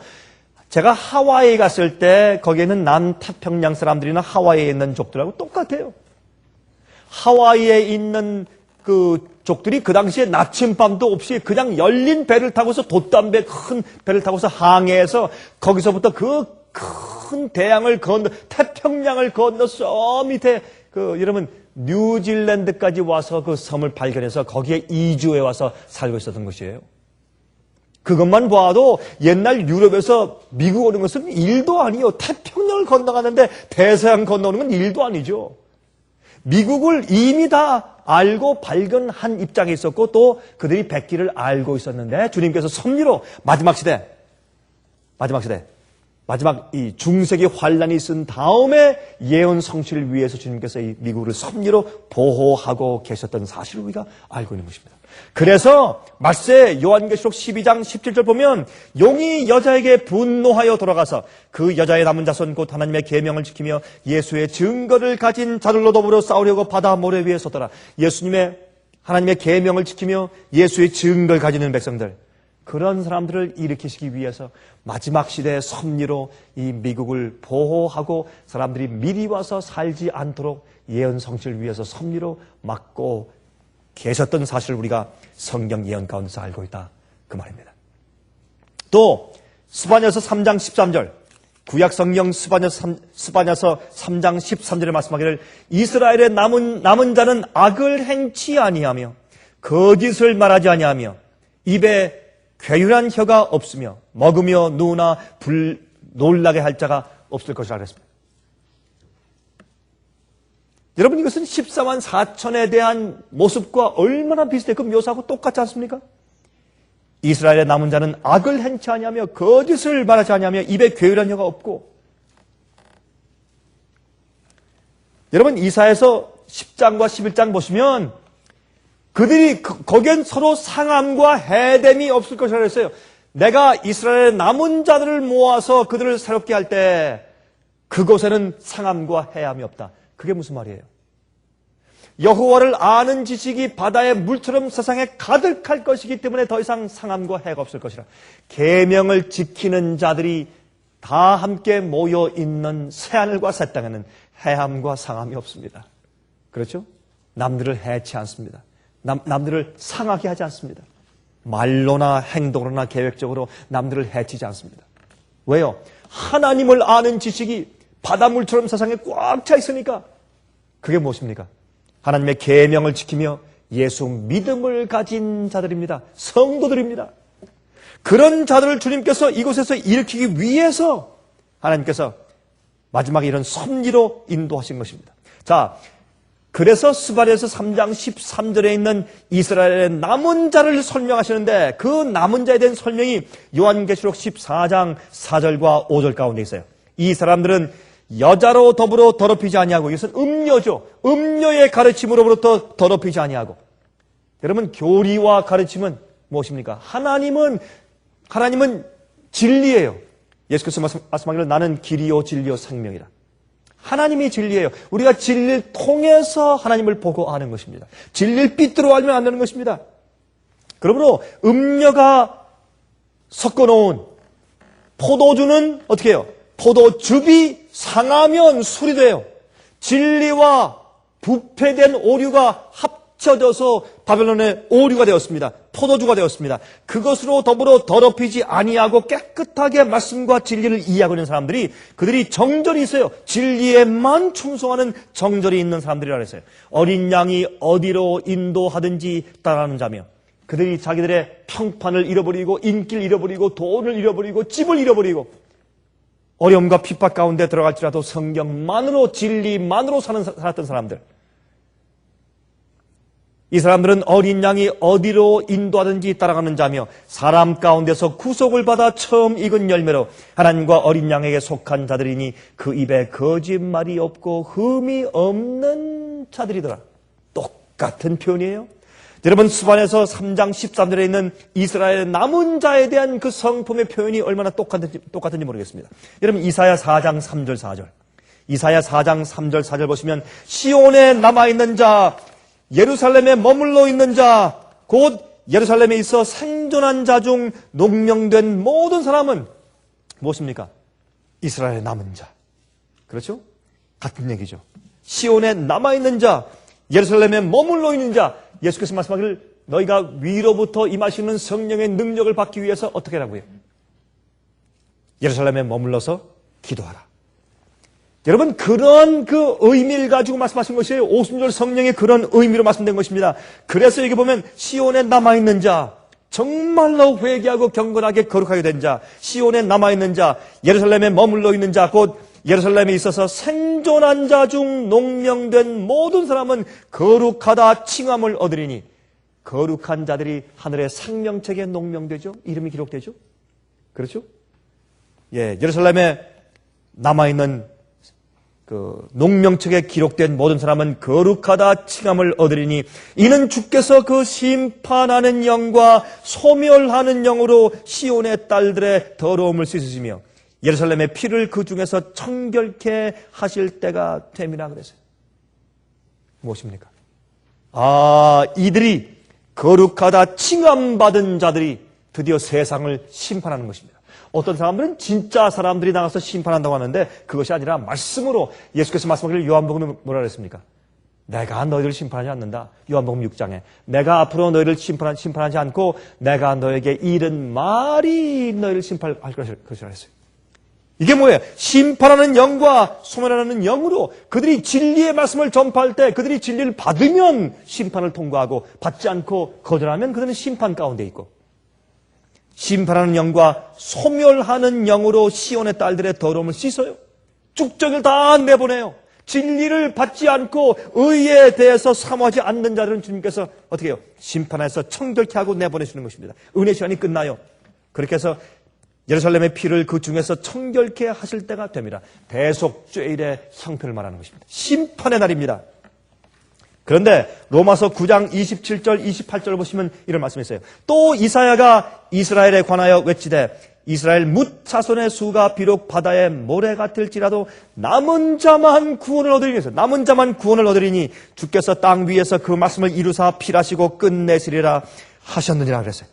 제가 하와이에 갔을 때 거기에는 남태평양 사람들이나 하와이에 있는 족들하고 똑같아요. 하와이에 있는 그 족들이 그 당시에 나침반도 없이 그냥 열린 배를 타고서 돛담배 큰 배를 타고서 항해해서 거기서부터 그 큰 대양을 건너 태평양을 건너 저 밑에 여러분 뉴질랜드까지 와서 그 섬을 발견해서 거기에 이주해 와서 살고 있었던 것이에요. 그것만 봐도 옛날 유럽에서 미국 오는 것은 일도 아니에요. 태평양을 건너가는데 대서양 건너오는 건 일도 아니죠. 미국을 이미 다 알고 발견한 입장에 있었고 또 그들이 백기를 알고 있었는데 주님께서 섭리로 마지막 시대 마지막 이 중세기 환란이 있은 다음에 예언 성취를 위해서 주님께서 이 미국을 섭리로 보호하고 계셨던 사실을 우리가 알고 있는 것입니다. 그래서 말세 요한계시록 12장 17절 보면 용이 여자에게 분노하여 돌아가서 그 여자의 남은 자손 곧 하나님의 계명을 지키며 예수의 증거를 가진 자들로 더불어 싸우려고 바다 모래 위에 서더라. 하나님의 계명을 지키며 예수의 증거를 가지는 백성들, 그런 사람들을 일으키시기 위해서 마지막 시대의 섭리로 이 미국을 보호하고 사람들이 미리 와서 살지 않도록 예언 성취를 위해서 섭리로 막고 계셨던 사실을 우리가 성경 예언 가운데서 알고 있다, 그 말입니다. 또 스바냐서 3장 13절, 구약 성경 스바냐서 3장 13절에 말씀하기를 이스라엘의 남은 자는 악을 행치 아니하며 거짓을 말하지 아니하며 입에 괴유한 혀가 없으며 먹으며 누우나 놀라게 할 자가 없을 것이라 그랬습니다. 여러분, 이것은 14만 4천에 대한 모습과 얼마나 비슷해요? 묘사하고 똑같지 않습니까? 이스라엘의 남은 자는 악을 행치 아니하며 거짓을 말하지 아니하며 입에 괴유한 혀가 없고, 여러분 이사야서 10장과 11장 보시면 그들이 거기엔 서로 상함과 해됨이 없을 것이라고 했어요. 내가 이스라엘의 남은 자들을 모아서 그들을 새롭게 할 때 그곳에는 상함과 해함이 없다. 그게 무슨 말이에요? 여호와를 아는 지식이 바다의 물처럼 세상에 가득할 것이기 때문에 더 이상 상함과 해가 없을 것이라. 계명을 지키는 자들이 다 함께 모여 있는 새하늘과 새 땅에는 해함과 상함이 없습니다. 그렇죠? 남들을 해치 않습니다. 남들을 상하게 하지 않습니다. 말로나 행동으로나 계획적으로 남들을 해치지 않습니다. 왜요? 하나님을 아는 지식이 바닷물처럼 세상에 꽉 차 있으니까. 그게 무엇입니까? 하나님의 계명을 지키며 예수 믿음을 가진 자들입니다. 성도들입니다. 그런 자들을 주님께서 이곳에서 일으키기 위해서 하나님께서 마지막에 이런 섭리로 인도하신 것입니다. 자, 그래서 스바랴서 3장 13절에 있는 이스라엘의 남은 자를 설명하시는데 그 남은 자에 대한 설명이 요한계시록 14장 4절과 5절 가운데 있어요. 이 사람들은 여자로 더불어 더럽히지 아니하고, 이것은 음료죠. 음료의 가르침으로부터 더럽히지 아니하고. 여러분, 교리와 가르침은 무엇입니까? 하나님은 진리예요. 예수께서 말씀하기를 나는 길이요 진리요 생명이라. 하나님이 진리예요. 우리가 진리를 통해서 하나님을 보고 아는 것입니다. 진리를 삐뚤어 알면 안 되는 것입니다. 그러므로 음료가 섞어놓은 포도주는 어떻게 해요? 포도즙이 상하면 술이 돼요. 진리와 부패된 오류가 합쳐져서 바벨론의 오류가 되었습니다. 포도주가 되었습니다. 그것으로 더불어 더럽히지 아니하고 깨끗하게 말씀과 진리를 이해하고 있는 사람들이, 그들이 정절이 있어요. 진리에만 충성하는 정절이 있는 사람들이라고 했어요. 어린 양이 어디로 인도하든지 따라하는 자며, 그들이 자기들의 평판을 잃어버리고 인기를 잃어버리고 돈을 잃어버리고 집을 잃어버리고 어려움과 핍박 가운데 들어갈지라도 성경만으로 진리만으로 살았던 사람들, 이 사람들은 어린 양이 어디로 인도하든지 따라가는 자며 사람 가운데서 구속을 받아 처음 익은 열매로 하나님과 어린 양에게 속한 자들이니 그 입에 거짓말이 없고 흠이 없는 자들이더라. 똑같은 표현이에요. 여러분, 스바냐서 3장 13절에 있는 이스라엘의 남은 자에 대한 그 성품의 표현이 얼마나 똑같은지 모르겠습니다. 여러분, 이사야 4장 3절 4절, 이사야 4장 3절 4절 보시면 시온에 남아있는 자, 예루살렘에 머물러 있는 자, 곧 예루살렘에 있어 생존한 자 중 농명된 모든 사람은 무엇입니까? 이스라엘의 남은 자. 그렇죠? 같은 얘기죠. 시온에 남아있는 자, 예루살렘에 머물러 있는 자. 예수께서 말씀하기를 너희가 위로부터 임하시는 성령의 능력을 받기 위해서 어떻게 하라고요? 예루살렘에 머물러서 기도하라. 여러분, 그런 그 의미를 가지고 말씀하신 것이에요. 오순절 성령의 그런 의미로 말씀된 것입니다. 그래서 여기 보면 시온에 남아있는 자, 정말로 회개하고 경건하게 거룩하게 된 자, 시온에 남아있는 자, 예루살렘에 머물러 있는 자, 곧 예루살렘에 있어서 생존한 자 중 농명된 모든 사람은 거룩하다 칭함을 얻으리니, 거룩한 자들이 하늘의 생명책에 농명되죠. 이름이 기록되죠. 그렇죠? 예루살렘에 남아있는 그 농명책에 기록된 모든 사람은 거룩하다 칭함을 얻으리니 이는 주께서 그 심판하는 영과 소멸하는 영으로 시온의 딸들의 더러움을 씻으시며 예루살렘의 피를 그 중에서 청결케 하실 때가 됨이라 그랬어요. 무엇입니까? 이들이 거룩하다 칭함받은 자들이 드디어 세상을 심판하는 것입니다. 어떤 사람들은 진짜 사람들이 나가서 심판한다고 하는데 그것이 아니라 말씀으로 예수께서 말씀하기를 요한복음에 뭐라 그랬습니까? 내가 너희를 심판하지 않는다. 요한복음 6장에 내가 앞으로 너희를 심판하지 않고 내가 너에게 이른 말이 너희를 심판할 것이라 했어요. 이게 뭐예요? 심판하는 영과 소멸하는 영으로 그들이 진리의 말씀을 전파할 때 그들이 진리를 받으면 심판을 통과하고 받지 않고 거절하면 그들은 심판 가운데 있고 심판하는 영과 소멸하는 영으로 시온의 딸들의 더러움을 씻어요. 쭉정을 다 내보내요. 진리를 받지 않고 의에 대해서 사모하지 않는 자들은 주님께서 어떻게 해요? 심판해서 청결케 하고 내보내시는 것입니다. 은혜 시간이 끝나요. 그렇게 해서 예루살렘의 피를 그 중에서 청결케 하실 때가 됩니다. 대속죄일의 형편을 말하는 것입니다. 심판의 날입니다. 그런데 로마서 9장 27절 28절을 보시면 이런 말씀이 있어요. 또 이사야가 이스라엘에 관하여 외치되 이스라엘 뭇 자손의 수가 비록 바다의 모래 같을지라도 남은 자만 구원을 얻으리니 남은 자만 구원을 얻으리니 주께서 땅 위에서 그 말씀을 이루사 필하시고 끝내시리라 하셨느니라 그랬어요.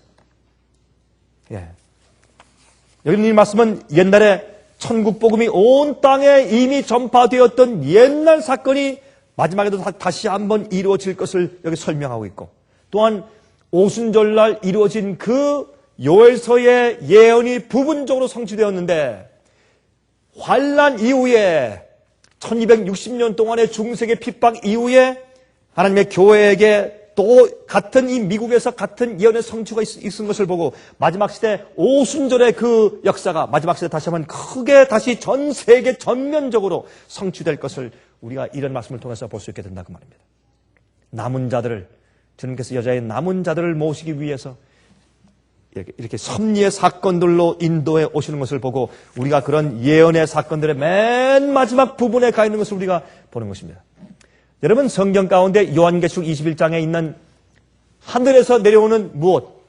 여기 이 말씀은 옛날에 천국 복음이 온 땅에 이미 전파되었던 옛날 사건이 마지막에도 다시 한번 이루어질 것을 여기 설명하고 있고 또한 오순절날 이루어진 그 요엘서의 예언이 부분적으로 성취되었는데 환란 이후에 1260년 동안의 중세계 핍박 이후에 하나님의 교회에게 또 같은 이 미국에서 같은 예언의 성취가 있은 것을 보고 마지막 시대 오순절의 그 역사가 마지막 시대 다시 한번 크게 다시 전 세계 전면적으로 성취될 것을 우리가 이런 말씀을 통해서 볼 수 있게 된다 그 말입니다. 남은 자들을 주님께서 여자의 남은 자들을 모시기 위해서 이렇게 섭리의 사건들로 인도해 오시는 것을 보고 우리가 그런 예언의 사건들의 맨 마지막 부분에 가 있는 것을 우리가 보는 것입니다. 여러분 성경 가운데 요한계시록 21장에 있는 하늘에서 내려오는 무엇?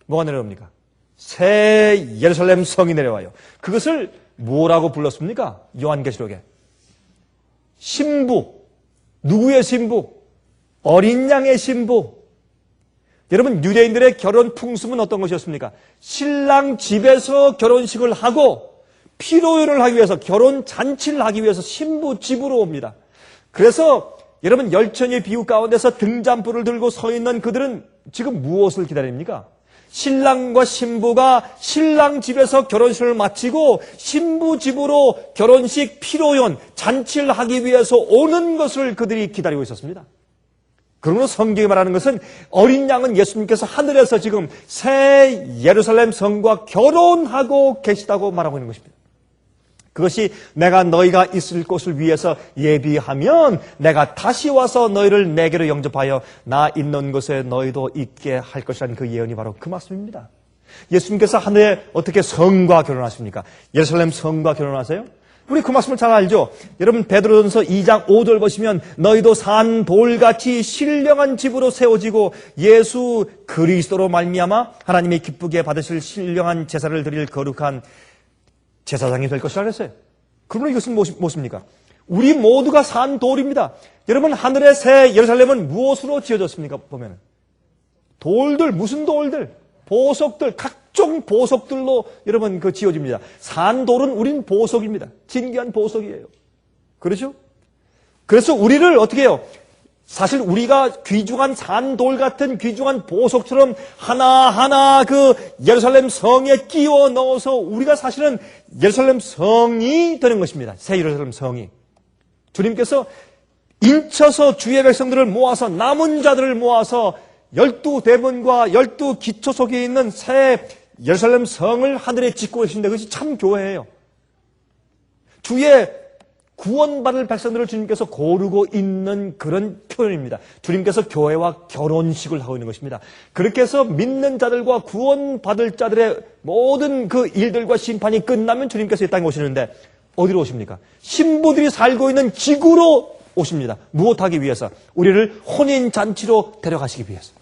뭐가 내려옵니까? 새 예루살렘 성이 내려와요. 그것을 뭐라고 불렀습니까? 요한계시록에. 신부. 누구의 신부? 어린 양의 신부. 여러분 유대인들의 결혼 풍습은 어떤 것이었습니까? 신랑 집에서 결혼식을 하고 피로연을 하기 위해서 결혼 잔치를 하기 위해서 신부 집으로 옵니다. 그래서 여러분 열천의 비유 가운데서 등잔불을 들고 서 있는 그들은 지금 무엇을 기다립니까? 신랑과 신부가 신랑 집에서 결혼식을 마치고 신부 집으로 결혼식 피로연 잔치를 하기 위해서 오는 것을 그들이 기다리고 있었습니다. 그러므로 성경이 말하는 것은 어린 양은 예수님께서 하늘에서 지금 새 예루살렘 성과 결혼하고 계시다고 말하고 있는 것입니다. 그것이 내가 너희가 있을 곳을 위해서 예비하면 내가 다시 와서 너희를 내게로 영접하여 나 있는 곳에 너희도 있게 할 것이라는 그 예언이 바로 그 말씀입니다. 예수님께서 하늘에 어떻게 성과 결혼하십니까? 예루살렘 성과 결혼하세요? 우리 그 말씀을 잘 알죠? 여러분 베드로전서 2장 5절 보시면 너희도 산 돌같이 신령한 집으로 세워지고 예수 그리스도로 말미암아 하나님이 기쁘게 받으실 신령한 제사를 드릴 거룩한 제사장이 될 것이라 그랬어요. 그러면 이것은 무엇입니까? 우리 모두가 산 돌입니다. 여러분 하늘의 새 예루살렘은 무엇으로 지어졌습니까? 보면 돌들, 무슨 돌들? 보석들, 각종 보석들로 여러분 그 지어집니다. 산 돌은 우린 보석입니다. 진귀한 보석이에요. 그렇죠? 그래서 우리를 어떻게 해요? 사실 우리가 귀중한 산돌 같은 귀중한 보석처럼 하나하나 그 예루살렘 성에 끼워 넣어서 우리가 사실은 예루살렘 성이 되는 것입니다. 새 예루살렘 성이. 주님께서 인쳐서 주의 백성들을 모아서 남은 자들을 모아서 12대문과 12기초 속에 있는 새 예루살렘 성을 하늘에 짓고 계신데 그것이 참 교회예요. 주의 구원받을 백성들을 주님께서 고르고 있는 그런 표현입니다. 주님께서 교회와 결혼식을 하고 있는 것입니다. 그렇게 해서 믿는 자들과 구원받을 자들의 모든 그 일들과 심판이 끝나면 주님께서 이 땅에 오시는데 어디로 오십니까? 신부들이 살고 있는 지구로 오십니다. 무엇하기 위해서? 우리를 혼인잔치로 데려가시기 위해서.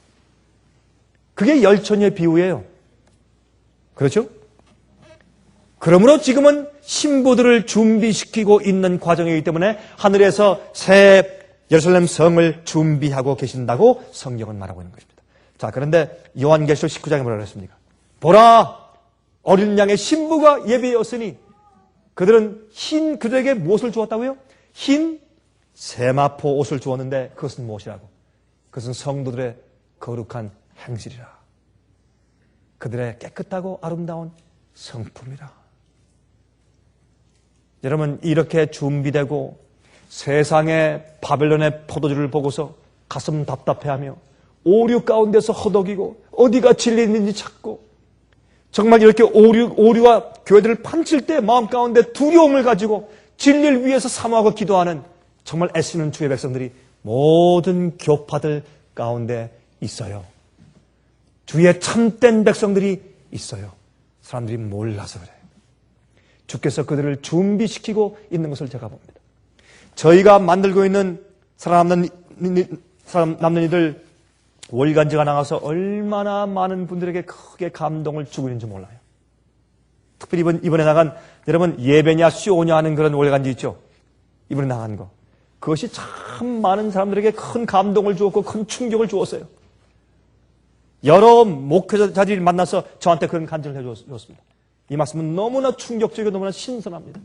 그게 열처녀의 비유예요. 그렇죠? 그러므로 지금은 신부들을 준비시키고 있는 과정이기 때문에 하늘에서 새 예루살렘 성을 준비하고 계신다고 성경은 말하고 있는 것입니다. 자, 그런데 요한계시록 19장에 뭐라고 했습니까? 보라! 어린 양의 신부가 예비되었으니 그들은 그들에게 무엇을 주었다고요? 흰 세마포 옷을 주었는데 그것은 무엇이라고? 그것은 성도들의 거룩한 행실이라. 그들의 깨끗하고 아름다운 성품이라. 여러분, 이렇게 준비되고 세상의 바벨론의 포도주를 보고서 가슴 답답해하며 오류 가운데서 허덕이고 어디가 진리 있는지 찾고 정말 이렇게 오류와 교회들을 판칠 때 마음 가운데 두려움을 가지고 진리를 위해서 사모하고 기도하는 정말 애쓰는 주의 백성들이 모든 교파들 가운데 있어요. 주의 참된 백성들이 있어요. 사람들이 몰라서 그래요. 주께서 그들을 준비시키고 있는 것을 제가 봅니다. 저희가 만들고 있는 살아남는 이들 월간지가 나가서 얼마나 많은 분들에게 크게 감동을 주고 있는지 몰라요. 특별히 이번에 나간 여러분 예배냐 쇼냐 하는 그런 월간지 있죠. 이번에 나간 거. 그것이 참 많은 사람들에게 큰 감동을 주었고 큰 충격을 주었어요. 여러 목회자들이 만나서 저한테 그런 간증을 해주었습니다. 이 말씀은 너무나 충격적이고 너무나 신선합니다.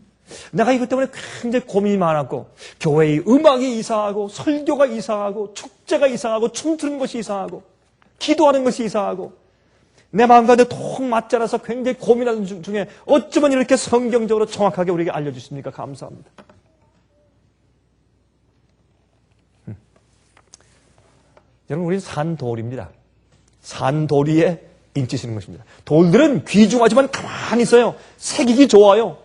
내가 이것 때문에 굉장히 고민이 많았고 교회의 음악이 이상하고 설교가 이상하고 축제가 이상하고 춤추는 것이 이상하고 기도하는 것이 이상하고 내 마음 가운데 통 맞지 않아서 굉장히 고민하는 중에 어쩌면 이렇게 성경적으로 정확하게 우리에게 알려주십니까? 감사합니다. 여러분, 우리는 산돌입니다. 산돌이에 인치 쓰는 것입니다. 돌들은 귀중하지만 가만히 있어요. 색이기 좋아요.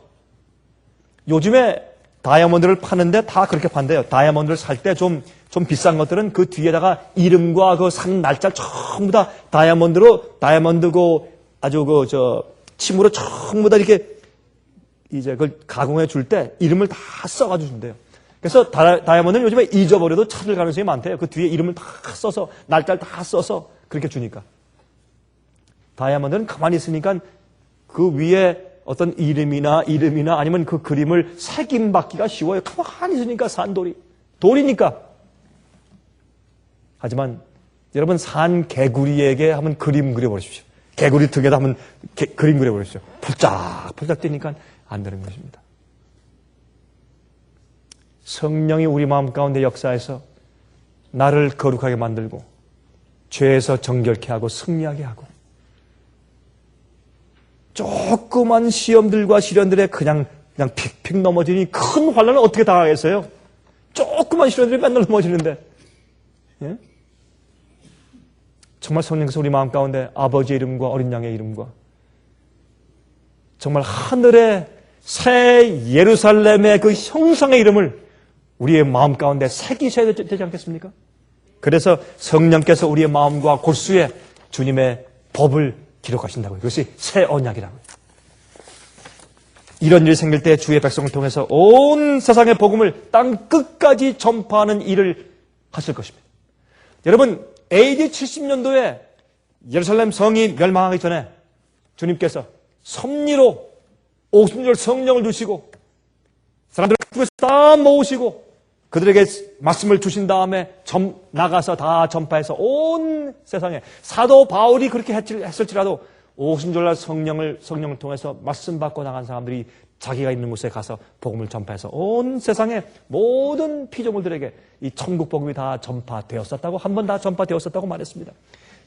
요즘에 다이아몬드를 파는데 다 그렇게 판대요. 다이아몬드를 살 때 좀 비싼 것들은 그 뒤에다가 이름과 그 산 날짜 전부 다 다이아몬드고 아주 침으로 전부 다 이렇게 이제 그걸 가공해 줄 때 이름을 다 써가지고 준대요. 그래서 다이아몬드는 요즘에 잊어버려도 찾을 가능성이 많대요. 그 뒤에 이름을 다 써서 날짜를 다 써서 그렇게 주니까. 다이아몬드는 가만히 있으니까 그 위에 어떤 이름이나 아니면 그 그림을 색임받기가 쉬워요. 가만히 있으니까 산돌이. 돌이니까. 하지만 여러분 산 개구리에게 한번 그림 그려보십시오. 개구리 등에다 한번 그림 그려보십시오. 폴짝폴짝 뛰니까 안 되는 것입니다. 성령이 우리 마음 가운데 역사해서 나를 거룩하게 만들고 죄에서 정결케 하고 승리하게 하고 조그만 시험들과 시련들에 그냥 픽픽 넘어지니 큰 환난을 어떻게 당하겠어요? 조그만 시련들이 맨날 넘어지는데. 예? 정말 성령께서 우리 마음 가운데 아버지의 이름과 어린 양의 이름과 정말 하늘의 새 예루살렘의 그 형상의 이름을 우리의 마음 가운데 새기셔야 되지 않겠습니까? 그래서 성령께서 우리의 마음과 골수에 주님의 법을 기록하신다고요. 그것이 새 언약이라고요. 이런 일이 생길 때 주의 백성을 통해서 온 세상의 복음을 땅 끝까지 전파하는 일을 하실 것입니다. 여러분, AD 70년도에 예루살렘 성이 멸망하기 전에 주님께서 섭리로 오순절 성령을 주시고 사람들을 그곳에 다 모으시고 그들에게 말씀을 주신 다음에 나가서 다 전파해서 온 세상에 사도 바울이 그렇게 했을지라도 오순절날 성령을 통해서 말씀 받고 나간 사람들이 자기가 있는 곳에 가서 복음을 전파해서 온 세상의 모든 피조물들에게 이 천국 복음이 다 전파되었었다고 한 번 다 전파되었었다고 말했습니다.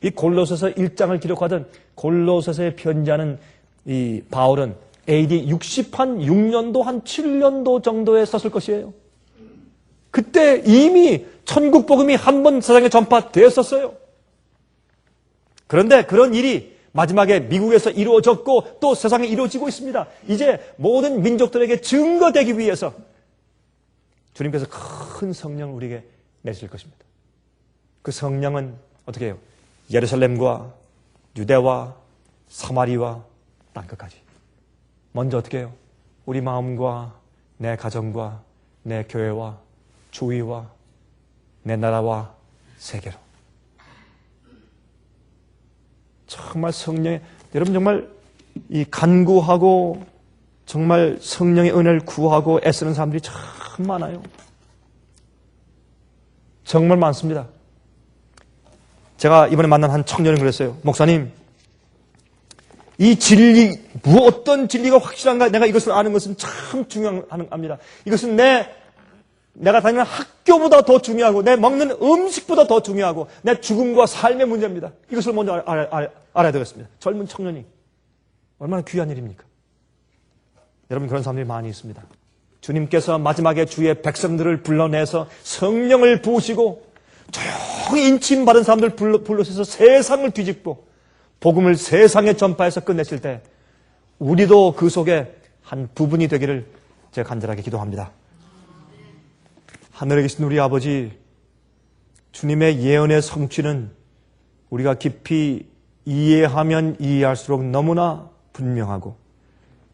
이 골로새서 1장을 기록하던 골로새서의 편지하는 이 바울은 AD 6년도 한 7년도 정도에 썼을 것이에요. 그때 이미 천국 복음이 한 번 세상에 전파되었었어요. 그런데 그런 일이 마지막에 미국에서 이루어졌고 또 세상에 이루어지고 있습니다. 이제 모든 민족들에게 증거되기 위해서 주님께서 큰 성령을 우리에게 내실 것입니다. 그 성령은 어떻게 해요? 예루살렘과 유대와 사마리와 땅끝까지. 먼저 어떻게 해요? 우리 마음과 내 가정과 내 교회와 주위와 내 나라와 세계로. 정말 여러분 정말 이 간구하고 정말 성령의 은혜를 구하고 애쓰는 사람들이 참 많아요. 정말 많습니다. 제가 이번에 만난 한 청년이 그랬어요. 목사님, 이 진리, 어떤 진리가 확실한가 내가 이것을 아는 것은 참 중요합니다. 이것은 내가 다니는 학교보다 더 중요하고 내 먹는 음식보다 더 중요하고 내 죽음과 삶의 문제입니다. 이것을 먼저 알아야 되겠습니다. 젊은 청년이 얼마나 귀한 일입니까? 여러분 그런 사람들이 많이 있습니다. 주님께서 마지막에 주의 백성들을 불러내서 성령을 부으시고 조용히 인침받은 사람들 불러서 세상을 뒤집고 복음을 세상에 전파해서 끝내실 때 우리도 그 속에 한 부분이 되기를 제가 간절하게 기도합니다. 하늘에 계신 우리 아버지, 주님의 예언의 성취는 우리가 깊이 이해하면 이해할수록 너무나 분명하고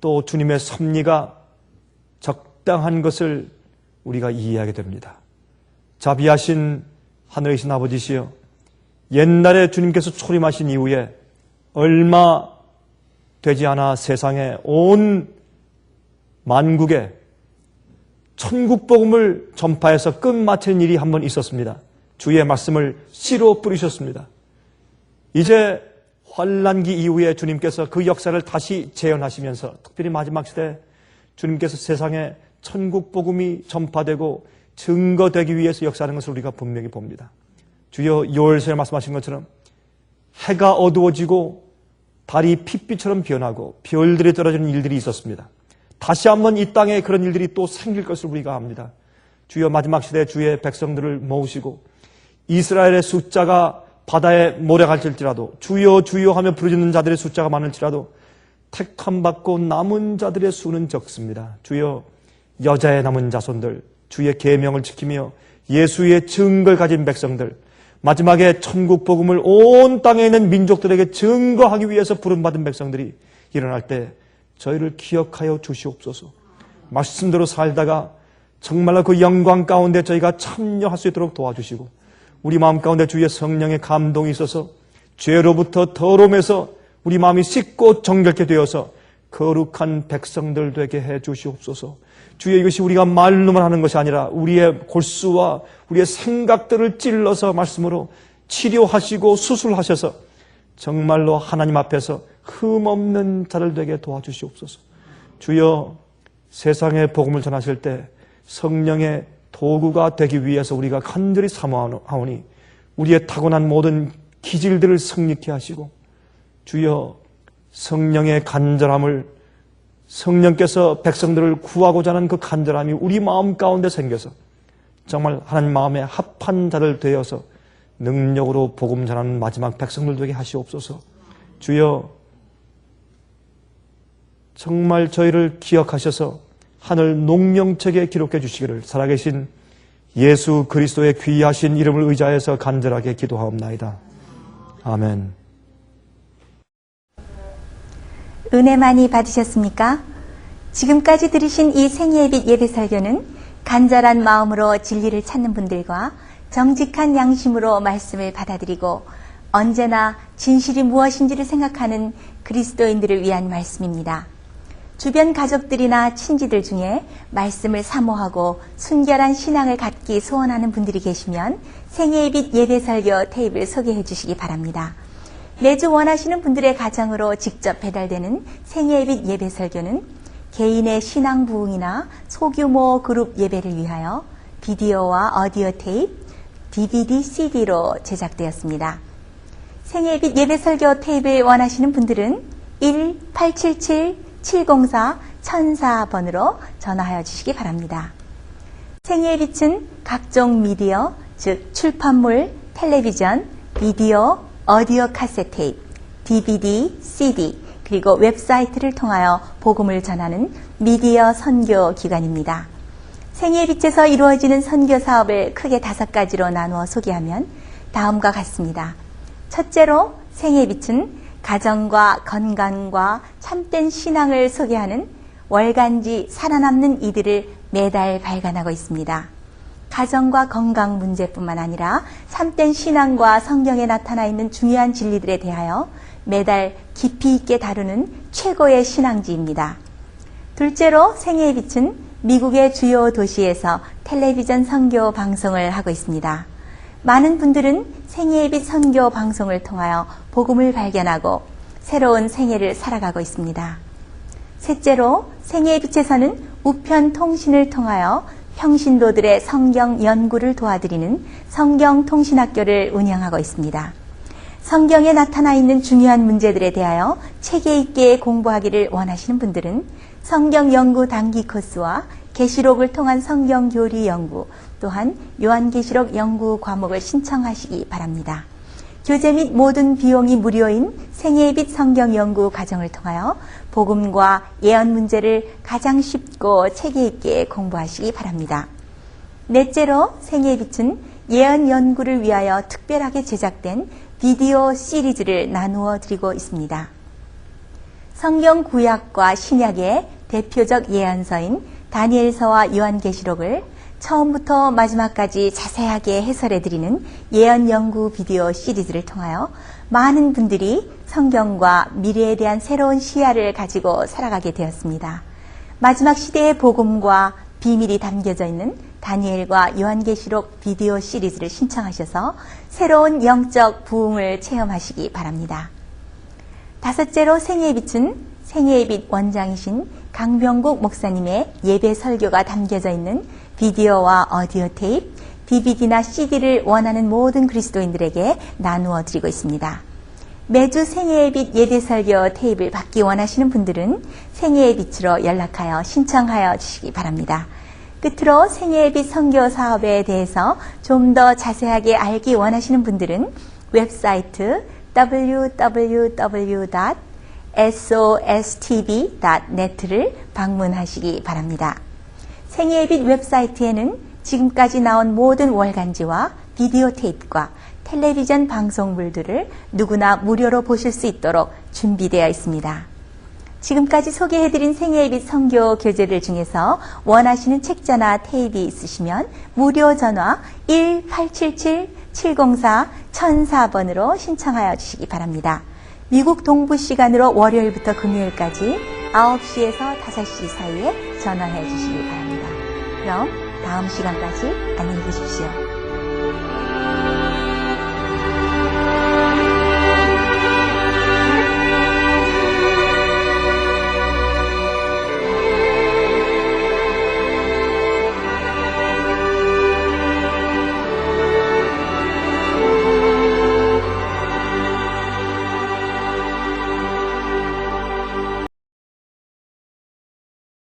또 주님의 섭리가 적당한 것을 우리가 이해하게 됩니다. 자비하신 하늘에 계신 아버지시여, 옛날에 주님께서 초림하신 이후에 얼마 되지 않아 세상에 온 만국에 천국 복음을 전파해서 끝마치는 일이 한 번 있었습니다. 주의 말씀을 씨로 뿌리셨습니다. 이제 환난기 이후에 주님께서 그 역사를 다시 재현하시면서 특별히 마지막 시대 주님께서 세상에 천국 복음이 전파되고 증거되기 위해서 역사하는 것을 우리가 분명히 봅니다. 주여 요엘서에 말씀하신 것처럼 해가 어두워지고 달이 핏빛처럼 변하고 별들이 떨어지는 일들이 있었습니다. 다시 한번 이 땅에 그런 일들이 또 생길 것을 우리가 압니다. 주여 마지막 시대에 주의 백성들을 모으시고 이스라엘의 숫자가 바다에 몰아갈지라도 주여 주여 하며 부르짖는 자들의 숫자가 많을지라도 택함받고 남은 자들의 수는 적습니다. 주여 여자의 남은 자손들, 주의 계명을 지키며 예수의 증거를 가진 백성들, 마지막에 천국 복음을 온 땅에 있는 민족들에게 증거하기 위해서 부름받은 백성들이 일어날 때 저희를 기억하여 주시옵소서. 말씀대로 살다가 정말로 그 영광 가운데 저희가 참여할 수 있도록 도와주시고 우리 마음 가운데 주의 성령의 감동이 있어서 죄로부터 더러움에서 우리 마음이 씻고 정결케 되어서 거룩한 백성들 되게 해 주시옵소서. 주여 이것이 우리가 말로만 하는 것이 아니라 우리의 골수와 우리의 생각들을 찔러서 말씀으로 치료하시고 수술하셔서 정말로 하나님 앞에서 흠없는 자를 되게 도와주시옵소서. 주여 세상에 복음을 전하실 때 성령의 도구가 되기 위해서 우리가 간절히 사모하오니 우리의 타고난 모든 기질들을 성립케 하시고 주여 성령의 간절함을 성령께서 백성들을 구하고자 하는 그 간절함이 우리 마음 가운데 생겨서 정말 하나님 마음에 합한 자를 되어서 능력으로 복음 전하는 마지막 백성들 되게 하시옵소서. 주여 정말 저희를 기억하셔서 하늘 농명책에 기록해 주시기를 살아계신 예수 그리스도의 귀하신 이름을 의지하여서 간절하게 기도하옵나이다. 아멘. 은혜 많이 받으셨습니까? 지금까지 들으신 이 생애의 빛 예배 설교는 간절한 마음으로 진리를 찾는 분들과 정직한 양심으로 말씀을 받아들이고 언제나 진실이 무엇인지를 생각하는 그리스도인들을 위한 말씀입니다. 주변 가족들이나 친지들 중에 말씀을 사모하고 순결한 신앙을 갖기 소원하는 분들이 계시면 생애의 빛 예배 설교 테이프를 소개해 주시기 바랍니다. 매주 원하시는 분들의 가정으로 직접 배달되는 생애의 빛 예배 설교는 개인의 신앙 부흥이나 소규모 그룹 예배를 위하여 비디오와 오디오 테이프, DVD, CD로 제작되었습니다. 생애의 빛 예배 설교 테이프를 원하시는 분들은 1-877-704-1004번으로 전화하여 주시기 바랍니다. 생애의 빛은 각종 미디어, 즉 출판물, 텔레비전, 비디오, 오디오 카세트 테이프, DVD, CD, 그리고 웹사이트를 통하여 복음을 전하는 미디어 선교 기관입니다. 생애의 빛에서 이루어지는 선교 사업을 크게 5가지로 나누어 소개하면 다음과 같습니다. 첫째로 생애의 빛은 가정과 건강과 참된 신앙을 소개하는 월간지 살아남는 이들을 매달 발간하고 있습니다. 가정과 건강 문제뿐만 아니라 참된 신앙과 성경에 나타나 있는 중요한 진리들에 대하여 매달 깊이 있게 다루는 최고의 신앙지입니다. 둘째로 생애의 빛은 미국의 주요 도시에서 텔레비전 선교 방송을 하고 있습니다. 많은 분들은 생애의 빛 선교 방송을 통하여 복음을 발견하고 새로운 생애를 살아가고 있습니다. 셋째로 생애의 빛에서는 우편 통신을 통하여 평신도들의 성경 연구를 도와드리는 성경통신학교를 운영하고 있습니다. 성경에 나타나 있는 중요한 문제들에 대하여 체계 있게 공부하기를 원하시는 분들은 성경 연구 단기 코스와 계시록을 통한 성경 교리 연구, 또한 요한계시록 연구 과목을 신청하시기 바랍니다. 교재 및 모든 비용이 무료인 생애의 빛 성경 연구 과정을 통하여 복음과 예언 문제를 가장 쉽고 체계 있게 공부하시기 바랍니다. 넷째로 생애의 빛은 예언 연구를 위하여 특별하게 제작된 비디오 시리즈를 나누어 드리고 있습니다. 성경 구약과 신약의 대표적 예언서인 다니엘서와 요한계시록을 처음부터 마지막까지 자세하게 해설해 드리는 예언 연구 비디오 시리즈를 통하여 많은 분들이 성경과 미래에 대한 새로운 시야를 가지고 살아가게 되었습니다. 마지막 시대의 복음과 비밀이 담겨져 있는 다니엘과 요한계시록 비디오 시리즈를 신청하셔서 새로운 영적 부흥을 체험하시기 바랍니다. 다섯째로 생애의 빛은 생애의 빛 원장이신 강병국 목사님의 예배 설교가 담겨져 있는 비디오와 오디오 테이프, DVD나 CD를 원하는 모든 그리스도인들에게 나누어 드리고 있습니다. 매주 생애의 빛 예배 설교 테이프를 받기 원하시는 분들은 생애의 빛으로 연락하여 신청하여 주시기 바랍니다. 끝으로 생애의 빛 선교 사업에 대해서 좀 더 자세하게 알기 원하시는 분들은 웹사이트 www.sostv.net를 방문하시기 바랍니다. 생애의 빛 웹사이트에는 지금까지 나온 모든 월간지와 비디오 테이프과 텔레비전 방송물들을 누구나 무료로 보실 수 있도록 준비되어 있습니다. 지금까지 소개해드린 생애의 빛 선교 교재들 중에서 원하시는 책자나 테이프 있으시면 무료 전화 1-877-704-1004번으로 신청하여 주시기 바랍니다. 미국 동부 시간으로 월요일부터 금요일까지 9시에서 5시 사이에 전화해 주시기 바랍니다. 그럼 다음 시간까지 안녕히 계십시오.